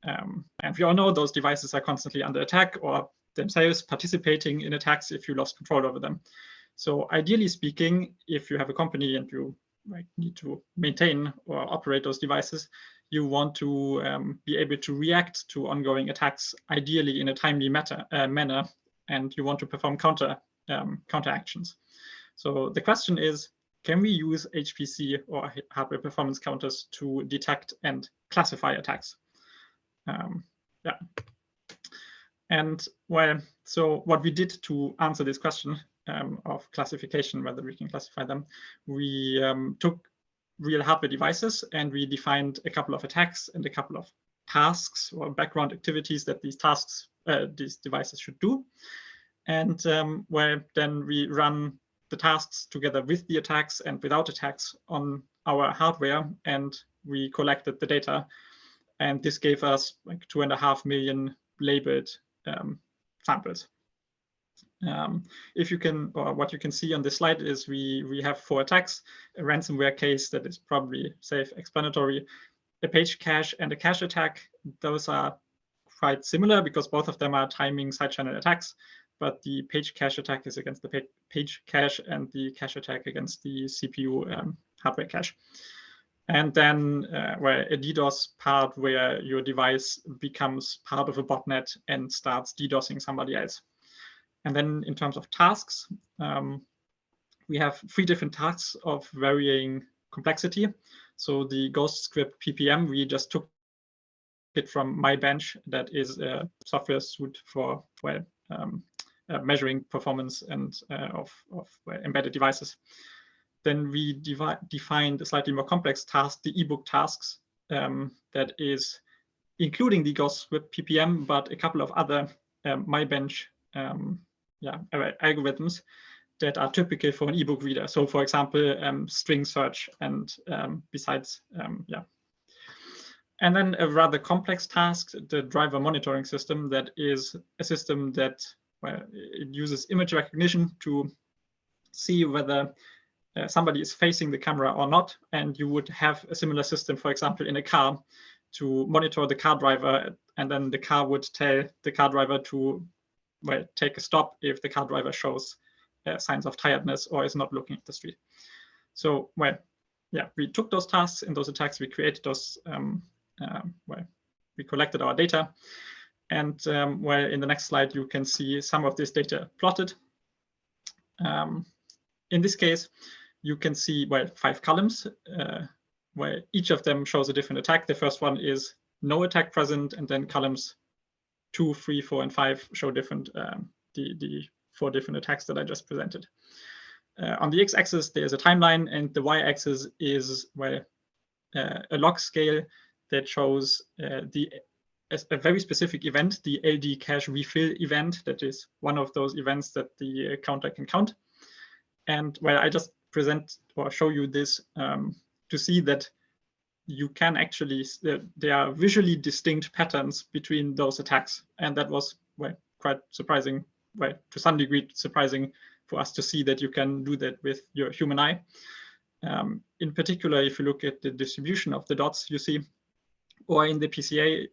And we all know those devices are constantly under attack or themselves participating in attacks if you lost control over them. So ideally speaking, if you have a company and you need to maintain or operate those devices, you want to be able to react to ongoing attacks, ideally in a timely manner, and you want to perform counter actions. So the question is, can we use HPC or hardware performance counters to detect and classify attacks? Yeah. And well, so what we did to answer this question of classification, whether we can classify them, we took real hardware devices and we defined a couple of attacks and a couple of tasks or background activities that these devices should do. And well, then we run the tasks together with the attacks and without attacks on our hardware, and we collected the data. And this gave us like 2.5 million labeled samples. If you can, or what you can see on this slide is we have 4 attacks: a ransomware case that is probably self-explanatory, a page cache, and a cache attack. Those are quite similar because both of them are timing side channel attacks, but the page cache attack is against the page cache and the cache attack against the CPU hardware cache. And then where a DDoS part where your device becomes part of a botnet and starts DDoSing somebody else. And then in terms of tasks, we have 3 different tasks of varying complexity. So the Ghost script PPM, we just took it from MyBench, that is a software suite for measuring performance and of embedded devices. Then we defined a slightly more complex task, the ebook tasks, that is including the Ghost script PPM, but a couple of other MyBench algorithms that are typical for an ebook reader. So for example, string search and besides, And then a rather complex task, the driver monitoring system, that is a system that it uses image recognition to see whether somebody is facing the camera or not. And you would have a similar system, for example, in a car to monitor the car driver, and then the car would tell the car driver to take a stop if the car driver shows signs of tiredness or is not looking at the street. So, we took those tasks in those attacks, we created those, we collected our data. And in the next slide, you can see some of this data plotted. In this case, you can see 5 columns, where each of them shows a different attack. The first one is no attack present, and then columns 2, 3, 4, and 5 show different the 4 different attacks that I just presented. On the x-axis, there's a timeline, and the y-axis is a log scale that shows a very specific event, the LD cache refill event. That is one of those events that the counter can count. And I just present or show you this to see that you can actually, there are visually distinct patterns between those attacks. And that was quite surprising, to some degree surprising for us to see that you can do that with your human eye. In particular, if you look at the distribution of the dots you see, or in the PCA,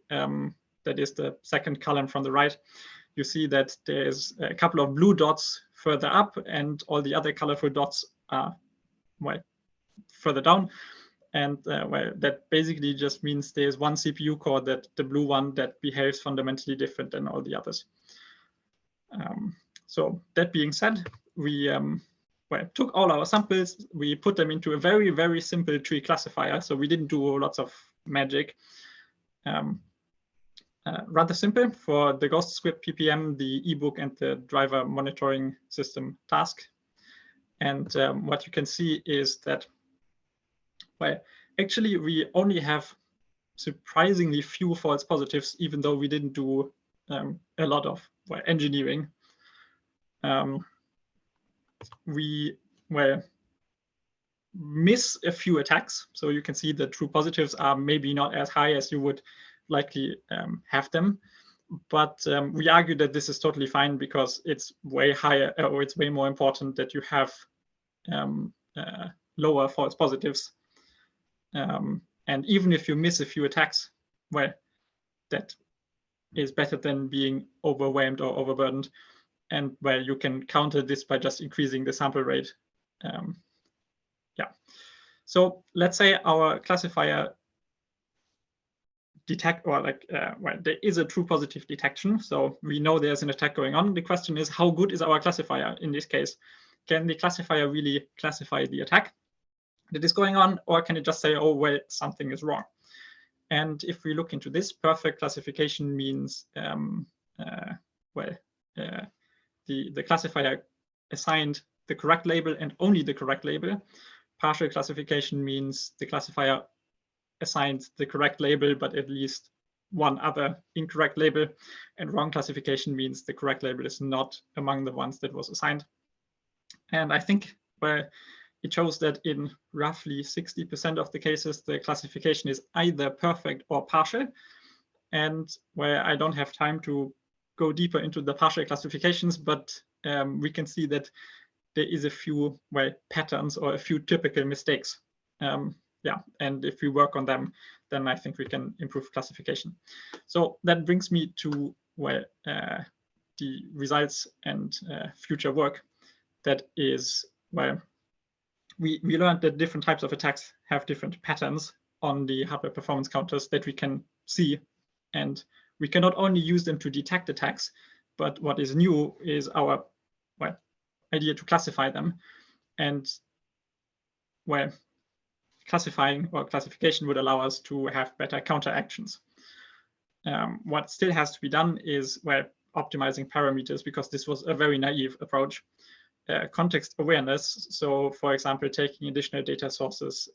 that is the second column from the right, you see that there's a couple of blue dots further up and all the other colorful dots are further down. And that basically just means there's one CPU core, that the blue one, that behaves fundamentally different than all the others. So that being said, we took all our samples, we put them into a very, very simple tree classifier. So we didn't do lots of magic. Rather simple for the Ghost script PPM, the ebook, and the driver monitoring system task. And what you can see is that, actually we only have surprisingly few false positives, even though we didn't do a lot of engineering. miss a few attacks. So you can see the true positives are maybe not as high as you would likely have them. But we argue that this is totally fine because it's way higher, or it's way more important that you have lower false positives. And even if you miss a few attacks, well, that is better than being overwhelmed or overburdened. And well, you can counter this by just increasing the sample rate. Yeah. So let's say our classifier detect, or like, well, there is a true positive detection. So we know there's an attack going on. The question is, how good is our classifier in this case? Can the classifier really classify the attack that is going on, or can it just say, oh, well, something is wrong? And if we look into this, perfect classification means, the classifier assigned the correct label and only the correct label. Partial classification means the classifier assigned the correct label, but at least one other incorrect label. And wrong classification means the correct label is not among the ones that was assigned. And I think, well, it shows that in roughly 60% of the cases, the classification is either perfect or partial. And where I don't have time to go deeper into the partial classifications, but we can see that there is a few, well, patterns or a few typical mistakes. Yeah, and if we work on them, then I think we can improve classification. So that brings me to, well, the results and future work. That is, well, we learned that different types of attacks have different patterns on the hardware performance counters that we can see. And we can not only use them to detect attacks, but what is new is our, well, idea to classify them. And, well, classifying or classification would allow us to have better counter actions. What still has to be done is, well, optimizing parameters, because this was a very naive approach. Context awareness, so for example, taking additional data sources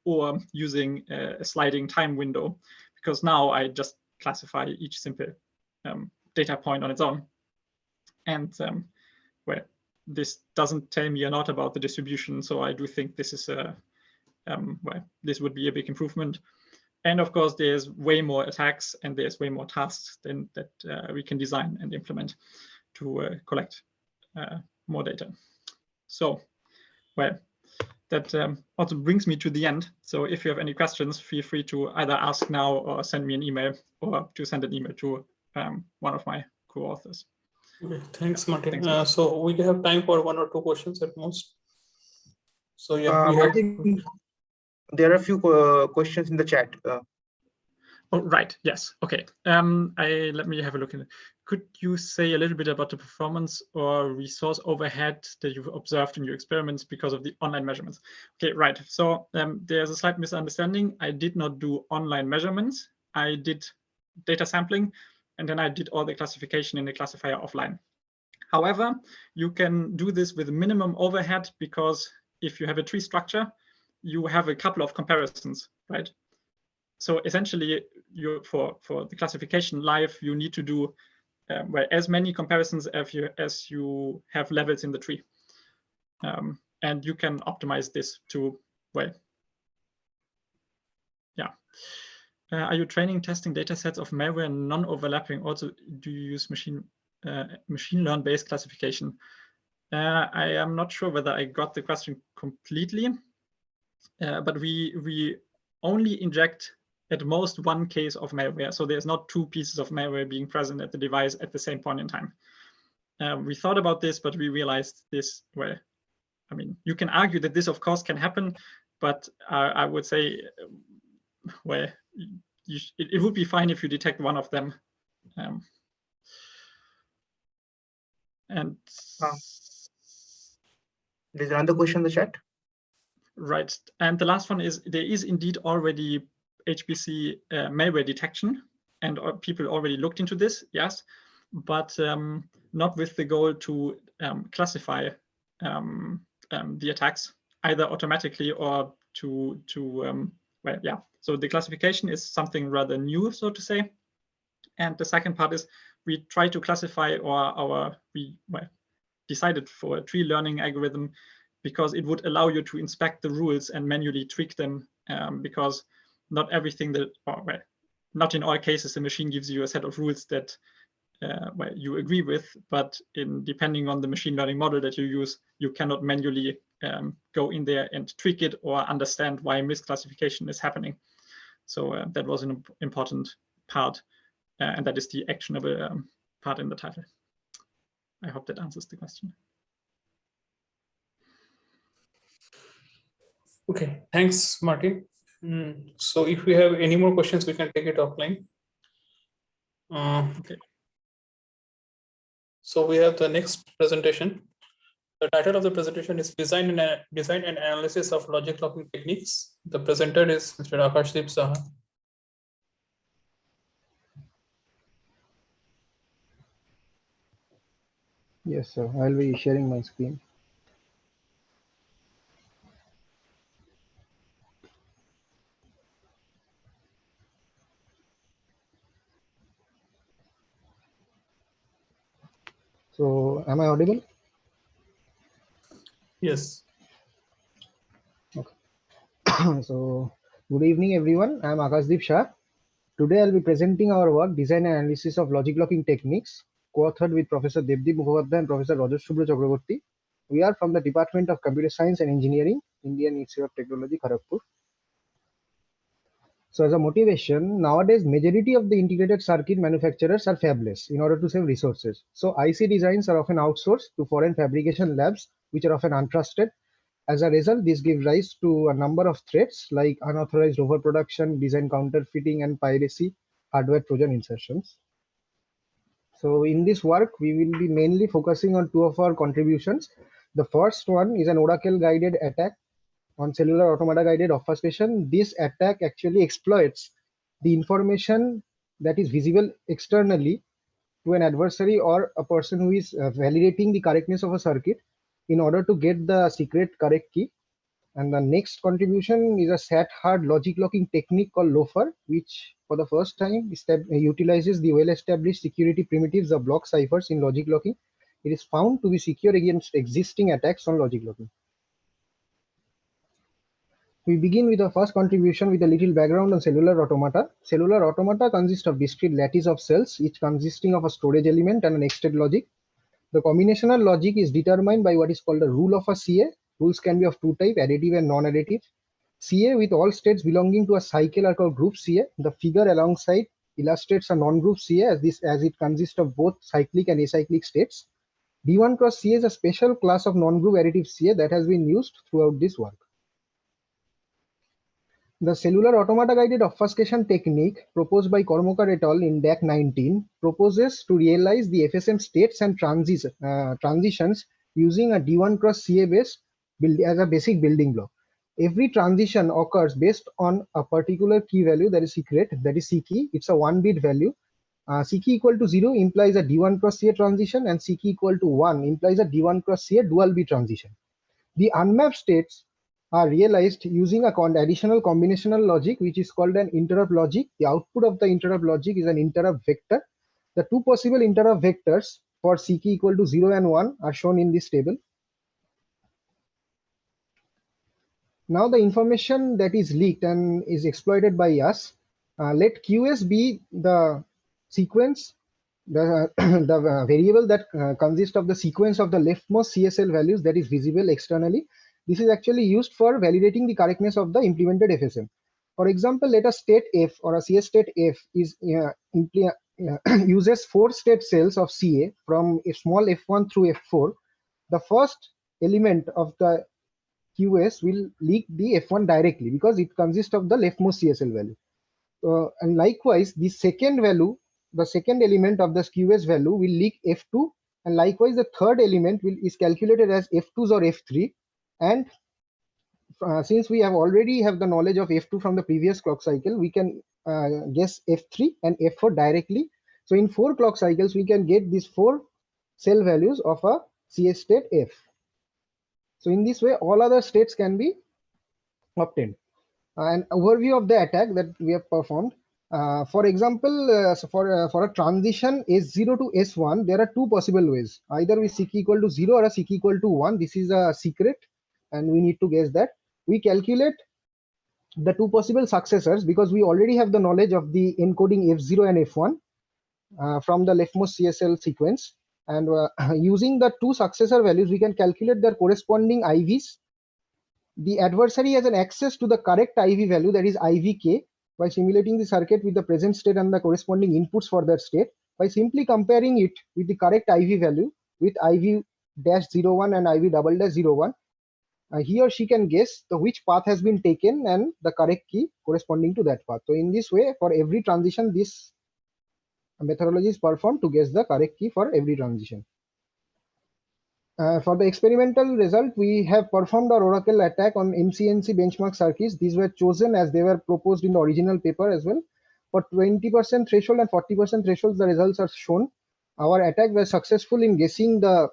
or using a sliding time window, because now I just classify each simple data point on its own. And well, this doesn't tell me a lot about the distribution, so I do think this is a, well, this would be a big improvement. And of course, there's way more attacks and there's way more tasks than that we can design and implement to collect more data. So, well, that also brings me to the end. So if you have any questions, feel free to either ask now or send me an email, or to send an email to one of my co-authors. Okay, thanks, Martin. So we have time for 1 or 2 questions at most. So yeah, Martin, there are a few questions in the chat. Oh, right. Yes. Okay. Let me have a look at it. Could you say a little bit about the performance or resource overhead that you've observed in your experiments because of the online measurements? Okay, right. So there's a slight misunderstanding. I did not do online measurements. I did data sampling, and then I did all the classification in the classifier offline. However, you can do this with minimum overhead, because if you have a tree structure, you have a couple of comparisons, right? So essentially, for the classification live, you need to do well, as many comparisons as you have levels in the tree. And you can optimize this to, well, yeah. Are you training testing data sets of malware non-overlapping? Also, do you use machine learn-based classification? I am not sure whether I got the question completely, but we only inject at most one case of malware. So there's not 2 pieces of malware being present at the device at the same point in time. We thought about this, but we realized this, well, I mean, you can argue that this, of course, can happen, but I would say, well, it would be fine if you detect one of them. And there's another question in the chat. Right. And the last one is, there is indeed already HPC malware detection, and people already looked into this, yes, but not with the goal to classify the attacks either automatically or to well, yeah. So the classification is something rather new, so to say. And the second part is we try to classify, or we decided for a tree learning algorithm because it would allow you to inspect the rules and manually tweak them, because not everything that, well, not in all cases, the machine gives you a set of rules that well, you agree with, but depending on the machine learning model that you use, you cannot manually go in there and tweak it or understand why misclassification is happening. So that was an important part, and that is the actionable part in the title. I hope that answers the question. Okay, thanks, Martin. So if we have any more questions, we can take it offline. Okay. So we have the next presentation. The title of the presentation is Design and Analysis of Logic Locking Techniques. The presenter is Mr. Akashdeep Saha. Yes, sir. I'll be sharing my screen. So, am I audible? Yes. Okay. So, good evening, everyone. I'm Akashdeep Shah. Today, I'll be presenting our work, Design and Analysis of Logic Locking Techniques, co-authored with Professor Devdeep Mukhopadhyay and Professor Rajat Subra Chakraborty. We are from the Department of Computer Science and Engineering, Indian Institute of Technology, Kharagpur. So as a motivation, nowadays majority of the integrated circuit manufacturers are fabless in order to save resources. So IC designs are often outsourced to foreign fabrication labs, which are often untrusted. As a result, this gives rise to a number of threats like unauthorized overproduction, design counterfeiting, and piracy, hardware Trojan insertions. So in this work, we will be mainly focusing on two of our contributions. The first one is an Oracle guided attack on cellular automata guided obfuscation. This attack actually exploits the information that is visible externally to an adversary or a person who is validating the correctness of a circuit in order to get the secret correct key. And the next contribution is a SAT hard logic locking technique called loafer, which for the first time utilizes the well-established security primitives of block ciphers in logic locking. It is found to be secure against existing attacks on logic locking. We begin with the first contribution with a little background on cellular automata. Cellular automata consist of discrete lattice of cells, each consisting of a storage element and an nested logic. The combinational logic is determined by what is called a rule of a CA. Rules can be of two types, additive and non-additive. CA with all states belonging to a cycle are called group CA. The figure alongside illustrates a non-group CA as it consists of both cyclic and acyclic states. D1 cross CA is a special class of non-group additive CA that has been used throughout this work. The cellular automata guided obfuscation technique proposed by Kormokar et al. In DAC 19 proposes to realize the FSM states and transitions using a D1 cross CA based as a basic building block. Every transition occurs based on a particular key value that is secret, that is C key. It's a 1-bit value. C key equal to 0 implies a D1 cross CA transition, and C key equal to 1 implies a D1 cross CA dual bit transition. The unmapped states are realized using a additional combinational logic, which is called an interrupt logic. The output of the interrupt logic is an interrupt vector. The two possible interrupt vectors for C key equal to 0 and 1 are shown in this table. Now the information that is leaked and is exploited by us, let QS be the sequence, the variable that consists of the sequence of the leftmost CSL values that is visible externally. This is actually used for validating the correctness of the implemented FSM. For example, let a state F or a CS state F is uses 4 state cells of CA from a small f1 through f4. The first element of the QS will leak the f1 directly because it consists of the leftmost CSL value. And likewise, the second value, the second element of the QS value will leak f2, and likewise the third element is calculated as f2s or f3. And since we already have the knowledge of f2 from the previous clock cycle, we can guess f3 and f4 directly. So in 4 clock cycles, we can get these 4 cell values of a CS state F. So in this way, all other states can be obtained. An overview of the attack that we have performed. For example, for a transition S0 to S1, there are 2 possible ways. Either we C key equal to 0 or a C key equal to 1. This is a secret and we need to guess that. We calculate the two possible successors because we already have the knowledge of the encoding F0 and F1 from the leftmost CSL sequence. And using the two successor values, we can calculate their corresponding IVs. The adversary has an access to the correct IV value, that is IVK, by simulating the circuit with the present state and the corresponding inputs for that state. By simply comparing it with the correct IV value with IV-01 and IV-01, he or she can guess which path has been taken and the correct key corresponding to that path. So in this way, for every transition, this methodology is performed to guess the correct key for every transition. For the experimental result, we have performed our Oracle attack on MCNC benchmark circuits. These were chosen as they were proposed in the original paper as well. For 20% threshold and 40% thresholds, the results are shown. Our attack was successful in guessing the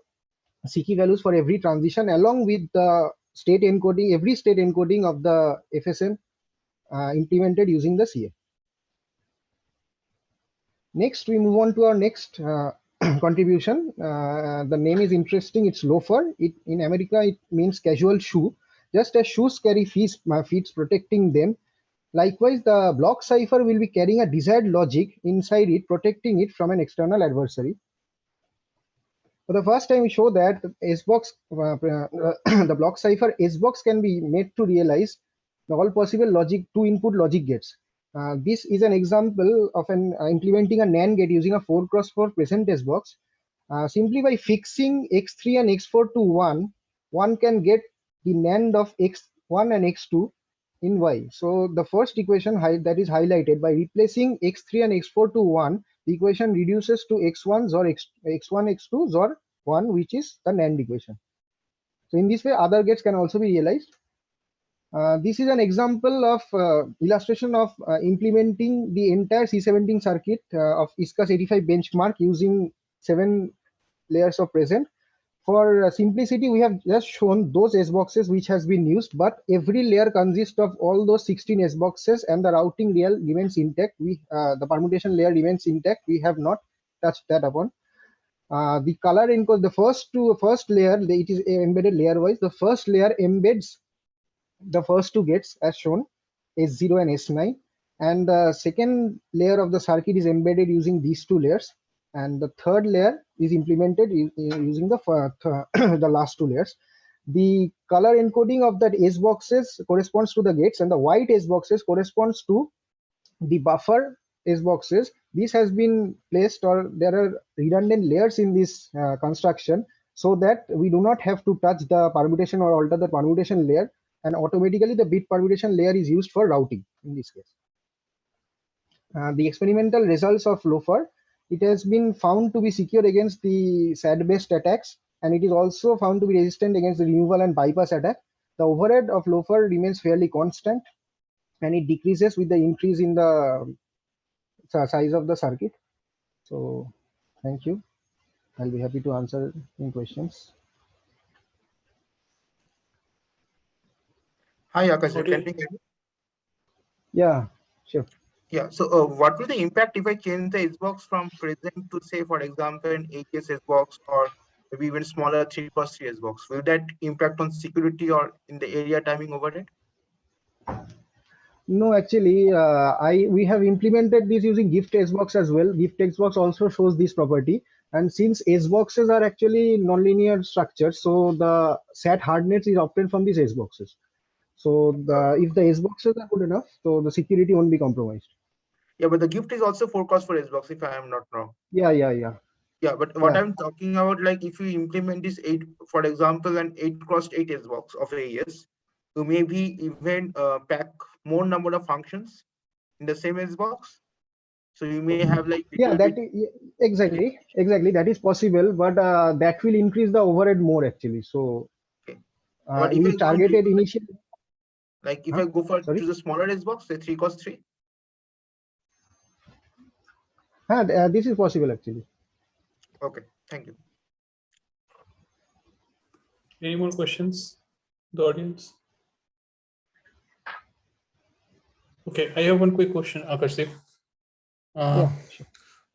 CKey values for every transition along with the state encoding, every state encoding of the FSM implemented using the CA. Next, we move on to our next contribution. The name is interesting. It's loafer. In America, it means casual shoe. Just as shoes carry feet protecting them, likewise, the block cipher will be carrying a desired logic inside it, protecting it from an external adversary. For the first time, we show that S-box, the block cipher S-box can be made to realize the all possible logic, two input logic gates. This is an example of implementing a NAND gate using a 4x4 present S-box. Simply by fixing X3 and X4 to 1, one can get the NAND of X1 and X2 in Y. So the first equation that is highlighted, by replacing X3 and X4 to 1, the equation reduces to X1 or X1, X2 or 1, which is the NAND equation. So in this way, other gates can also be realized. This is an example of illustration of implementing the entire C17 circuit of ISCAS 85 benchmark using 7 layers of present. For simplicity, we have just shown those S boxes which has been used, but every layer consists of all those 16 S boxes and the routing layer remains intact. The permutation layer remains intact. We have not touched that upon. The color encode, the first layer, it is embedded layer wise. The first layer embeds the first two gates as shown, S0 and S9, and the second layer of the circuit is embedded using these two layers, and the third layer is implemented using the last two layers. The color encoding of that S boxes corresponds to the gates, and the white S boxes corresponds to the buffer S boxes. This has been placed, or there are redundant layers in this construction, so that we do not have to touch the permutation or alter the permutation layer, and automatically the bit permutation layer is used for routing in this case. The experimental results of loafer, it has been found to be secure against the SAT-based attacks, and it is also found to be resistant against the removal and bypass attack. The overhead of loafer remains fairly constant, and it decreases with the increase in the size of the circuit. So thank you. I'll be happy to answer any questions. Hi, Akash. Can you hear me? Yeah, sure. Yeah. So, what will the impact if I change the S-box from present to, say, for example, an 8S S-box or maybe even smaller 3x3 S-box? Will that impact on security or in the area timing overhead? No, actually, we have implemented this using gift S-box as well. Gift S-box also shows this property, and since S-boxes are actually nonlinear structures, so the SAT hardness is obtained from these S-boxes. So if the S-boxes are good enough, so the security won't be compromised. Yeah, but the gift is also forecast for S-box, if I am not wrong. Yeah. Yeah, but what I'm talking about, like if you implement this 8, for example, an 8x8 S-box of AES, you maybe even pack more number of functions in the same S-box. So you may have like exactly that is possible, but that will increase the overhead more actually. So we targeted initially. Like if I go for choose a smaller S-box, say 3x3. This is possible actually. Okay, thank you. Any more questions, the audience? Okay, I have one quick question, Akash. Yeah, sure.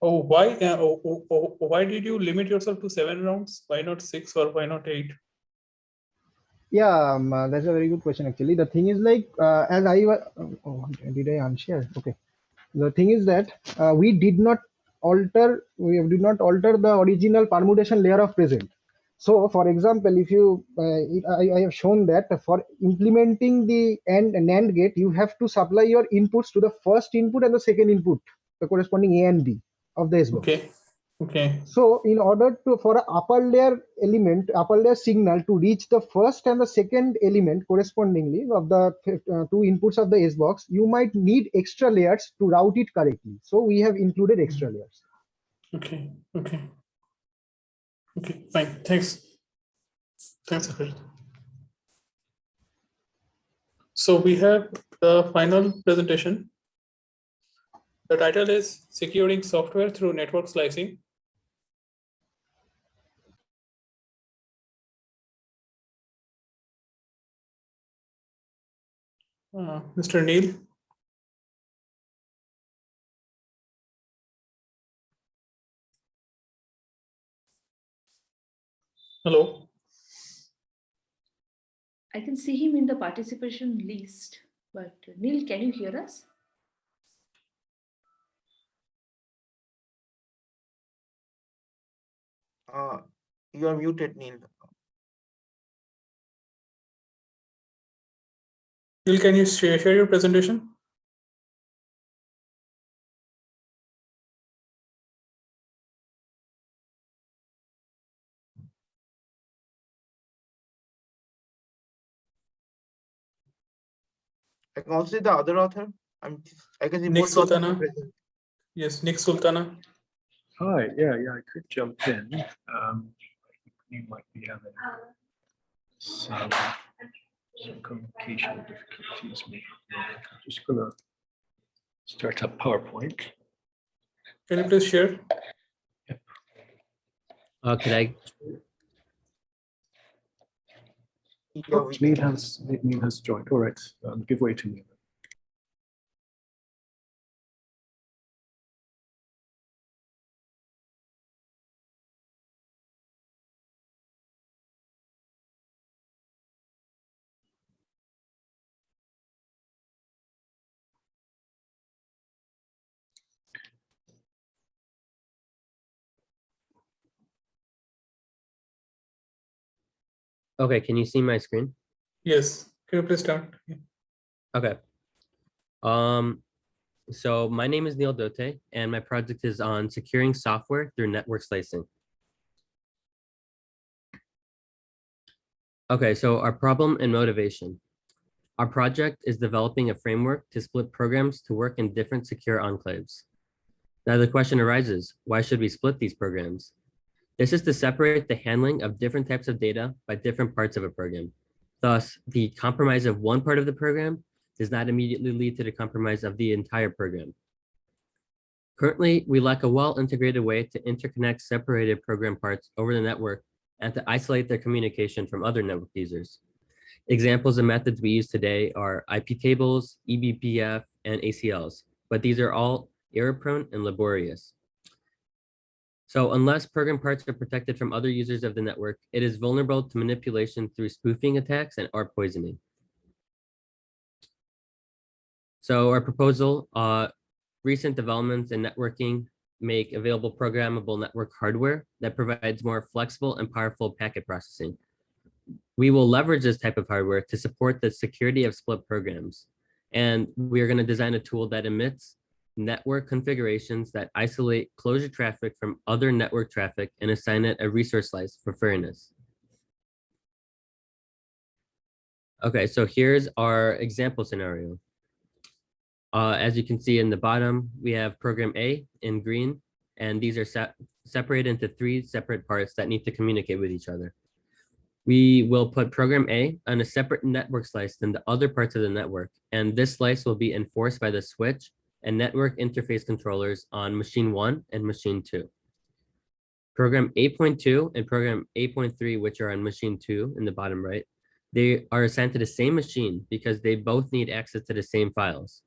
Why did you limit yourself to 7 rounds? Why not 6 or why not 8? Yeah, that's a very good question actually. The thing is like, as I was, oh, did I unshare? Okay. The thing is that we did not alter the original permutation layer of present. So for example, if you, I have shown that for implementing the NAND gate, you have to supply your inputs to the first input and the second input, the corresponding A and B of the S box. Okay. Okay. So in order to, for an upper layer element, upper layer signal to reach the first and the second element correspondingly of the two inputs of the S box, you might need extra layers to route it correctly. So we have included extra layers. Okay. Okay. Okay. Fine. Thanks. Thanks, Akhil. So we have the final presentation. The title is Securing Software Through Network Slicing. Mr. Neil. Hello. I can see him in the participation list, but Neil, can you hear us? You are muted, Neil. Neil, can you share your presentation? I can also see the other author. I can see Nick both authors are Sultana. present. Yes, Nick Sultana. Hi, yeah, I could jump in. You might be having some communication difficulties. Maybe. I'm just gonna start up PowerPoint. Can you please share? Could I? Oh, Neil has joined. All right, give way to Neil. Okay, can you see my screen? Yes. Can you please start? Okay. So my name is Neil Dote, and my project is on securing software through network slicing. Okay, so our problem and motivation. Our project is developing a framework to split programs to work in different secure enclaves. Now the question arises, why should we split these programs? This is to separate the handling of different types of data by different parts of a program. Thus, the compromise of one part of the program does not immediately lead to the compromise of the entire program. Currently, we lack a well-integrated way to interconnect separated program parts over the network and to isolate their communication from other network users. Examples of methods we use today are IP tables, eBPF, and ACLs, but these are all error-prone and laborious. So unless program parts are protected from other users of the network, it is vulnerable to manipulation through spoofing attacks and ARP poisoning. So our proposal, recent developments in networking make available programmable network hardware that provides more flexible and powerful packet processing. We will leverage this type of hardware to support the security of split programs. And we are going to design a tool that emits network configurations that isolate closure traffic from other network traffic and assign it a resource slice for fairness. Okay, so here's our example scenario. As you can see in the bottom, we have program A in green, and these are separated into 3 separate parts that need to communicate with each other. We will put program A on a separate network slice than the other parts of the network, and this slice will be enforced by the switch and network interface controllers on machine 1 and machine 2. Program 8.2 and program 8.3, which are on machine 2 in the bottom right, they are assigned to the same machine because they both need access to the same files.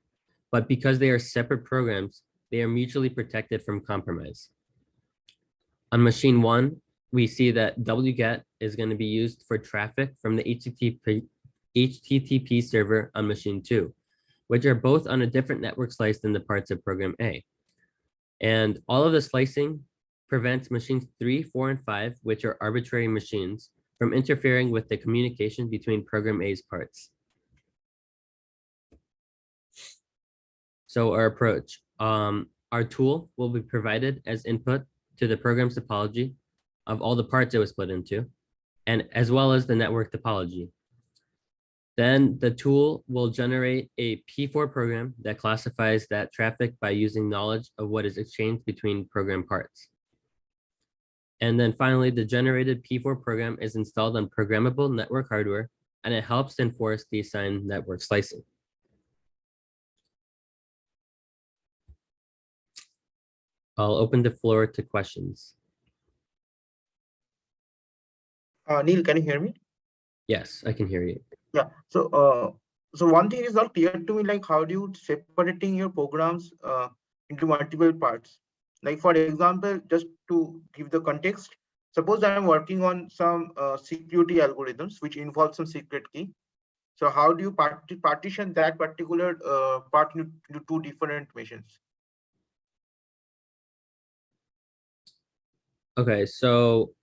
But because they are separate programs, they are mutually protected from compromise. On machine 1, we see that wget is going to be used for traffic from the HTTP server on machine 2, which are both on a different network slice than the parts of program A. And all of the slicing prevents machines 3, 4, and 5, which are arbitrary machines, from interfering with the communication between program A's parts. So our approach, our tool will be provided as input to the program's topology of all the parts it was split into, and as well as the network topology. Then the tool will generate a P4 program that classifies that traffic by using knowledge of what is exchanged between program parts. And then finally, the generated P4 program is installed on programmable network hardware, and it helps enforce the assigned network slicing. I'll open the floor to questions. Neil, can you hear me? Yes, I can hear you. Yeah. So one thing is not clear to me, like how do you separating your programs into multiple parts? Like for example, just to give the context, suppose I'm working on some security algorithms which involve some secret key. So how do you partition that particular part into two different machines? Okay, so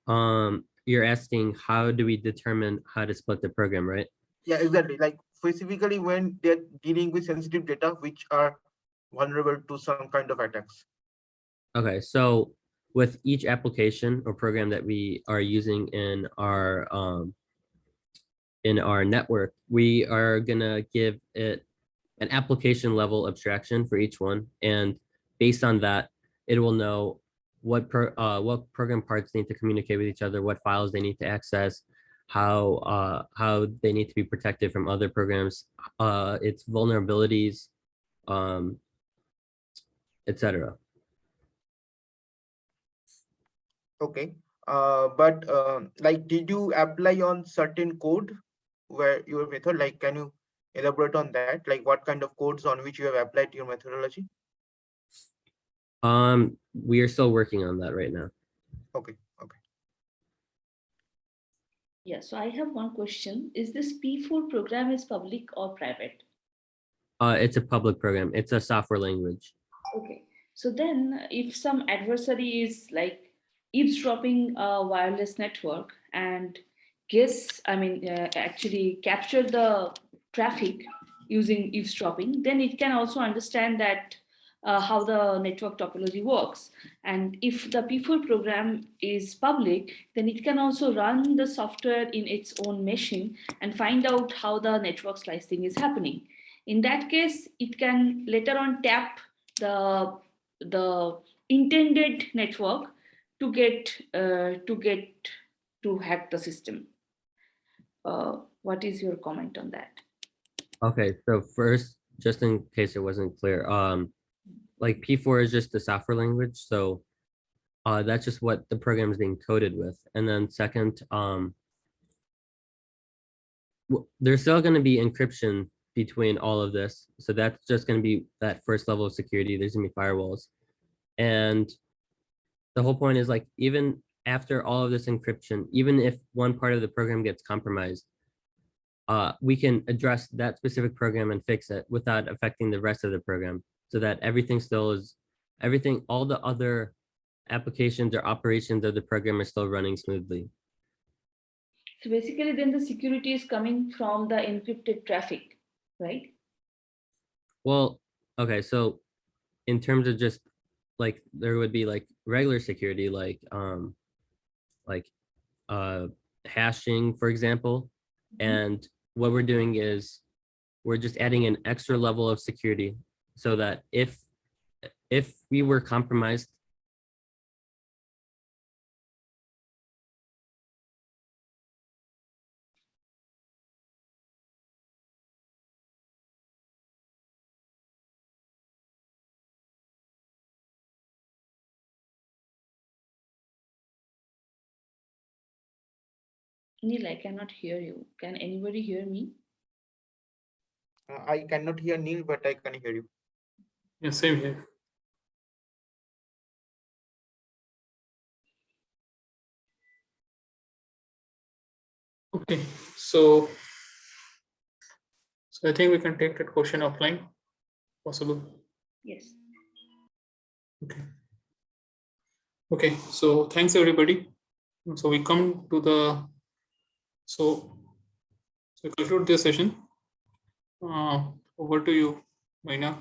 you're asking how do we determine how to split the program, right? Yeah, exactly. Like specifically when they're dealing with sensitive data which are vulnerable to some kind of attacks. Okay, so with each application or program that we are using in our network, we are gonna give it an application level abstraction for each one, and based on that, it will know what program parts need to communicate with each other, what files they need to access, how they need to be protected from other programs, its vulnerabilities, etc. Okay. But like, did you apply on certain code where your method, like, can you elaborate on that? Like what kind of codes on which you have applied your methodology? We are still working on that right now. Okay. Okay. Yeah, so I have one question. Is this P4 program is public or private? It's a public program. It's a software language. Okay. So then if some adversary is like eavesdropping a wireless network and actually capture the traffic using eavesdropping, then it can also understand that how the network topology works. And if the P4 program is public, then it can also run the software in its own machine and find out how the network slicing is happening. In that case, it can later on tap the intended network to hack the system. What is your comment on that? Okay, so first, just in case it wasn't clear, like P4 is just the software language, so that's just what the program is being coded with. And then second, there's still going to be encryption between all of this, so that's just going to be that first level of security. There's going to be firewalls, and the whole point is, like, even after all of this encryption, even if one part of the program gets compromised, we can address that specific program and fix it without affecting the rest of the program, so that everything still is, all the other applications or operations of the program are still running smoothly. So basically then the security is coming from the encrypted traffic, right? Well, okay, so in terms of just like, there would be like regular security, like hashing, for example. And what we're doing is we're just adding an extra level of security so that if we were compromised, Neil, I cannot hear you. Can anybody hear me? I cannot hear Neil, but I can hear you. Yeah, same here. Okay, so I think we can take that question offline. Possible? Yes. Okay. Okay, so thanks everybody. So we come to the so conclude this session. Over to you, Maina.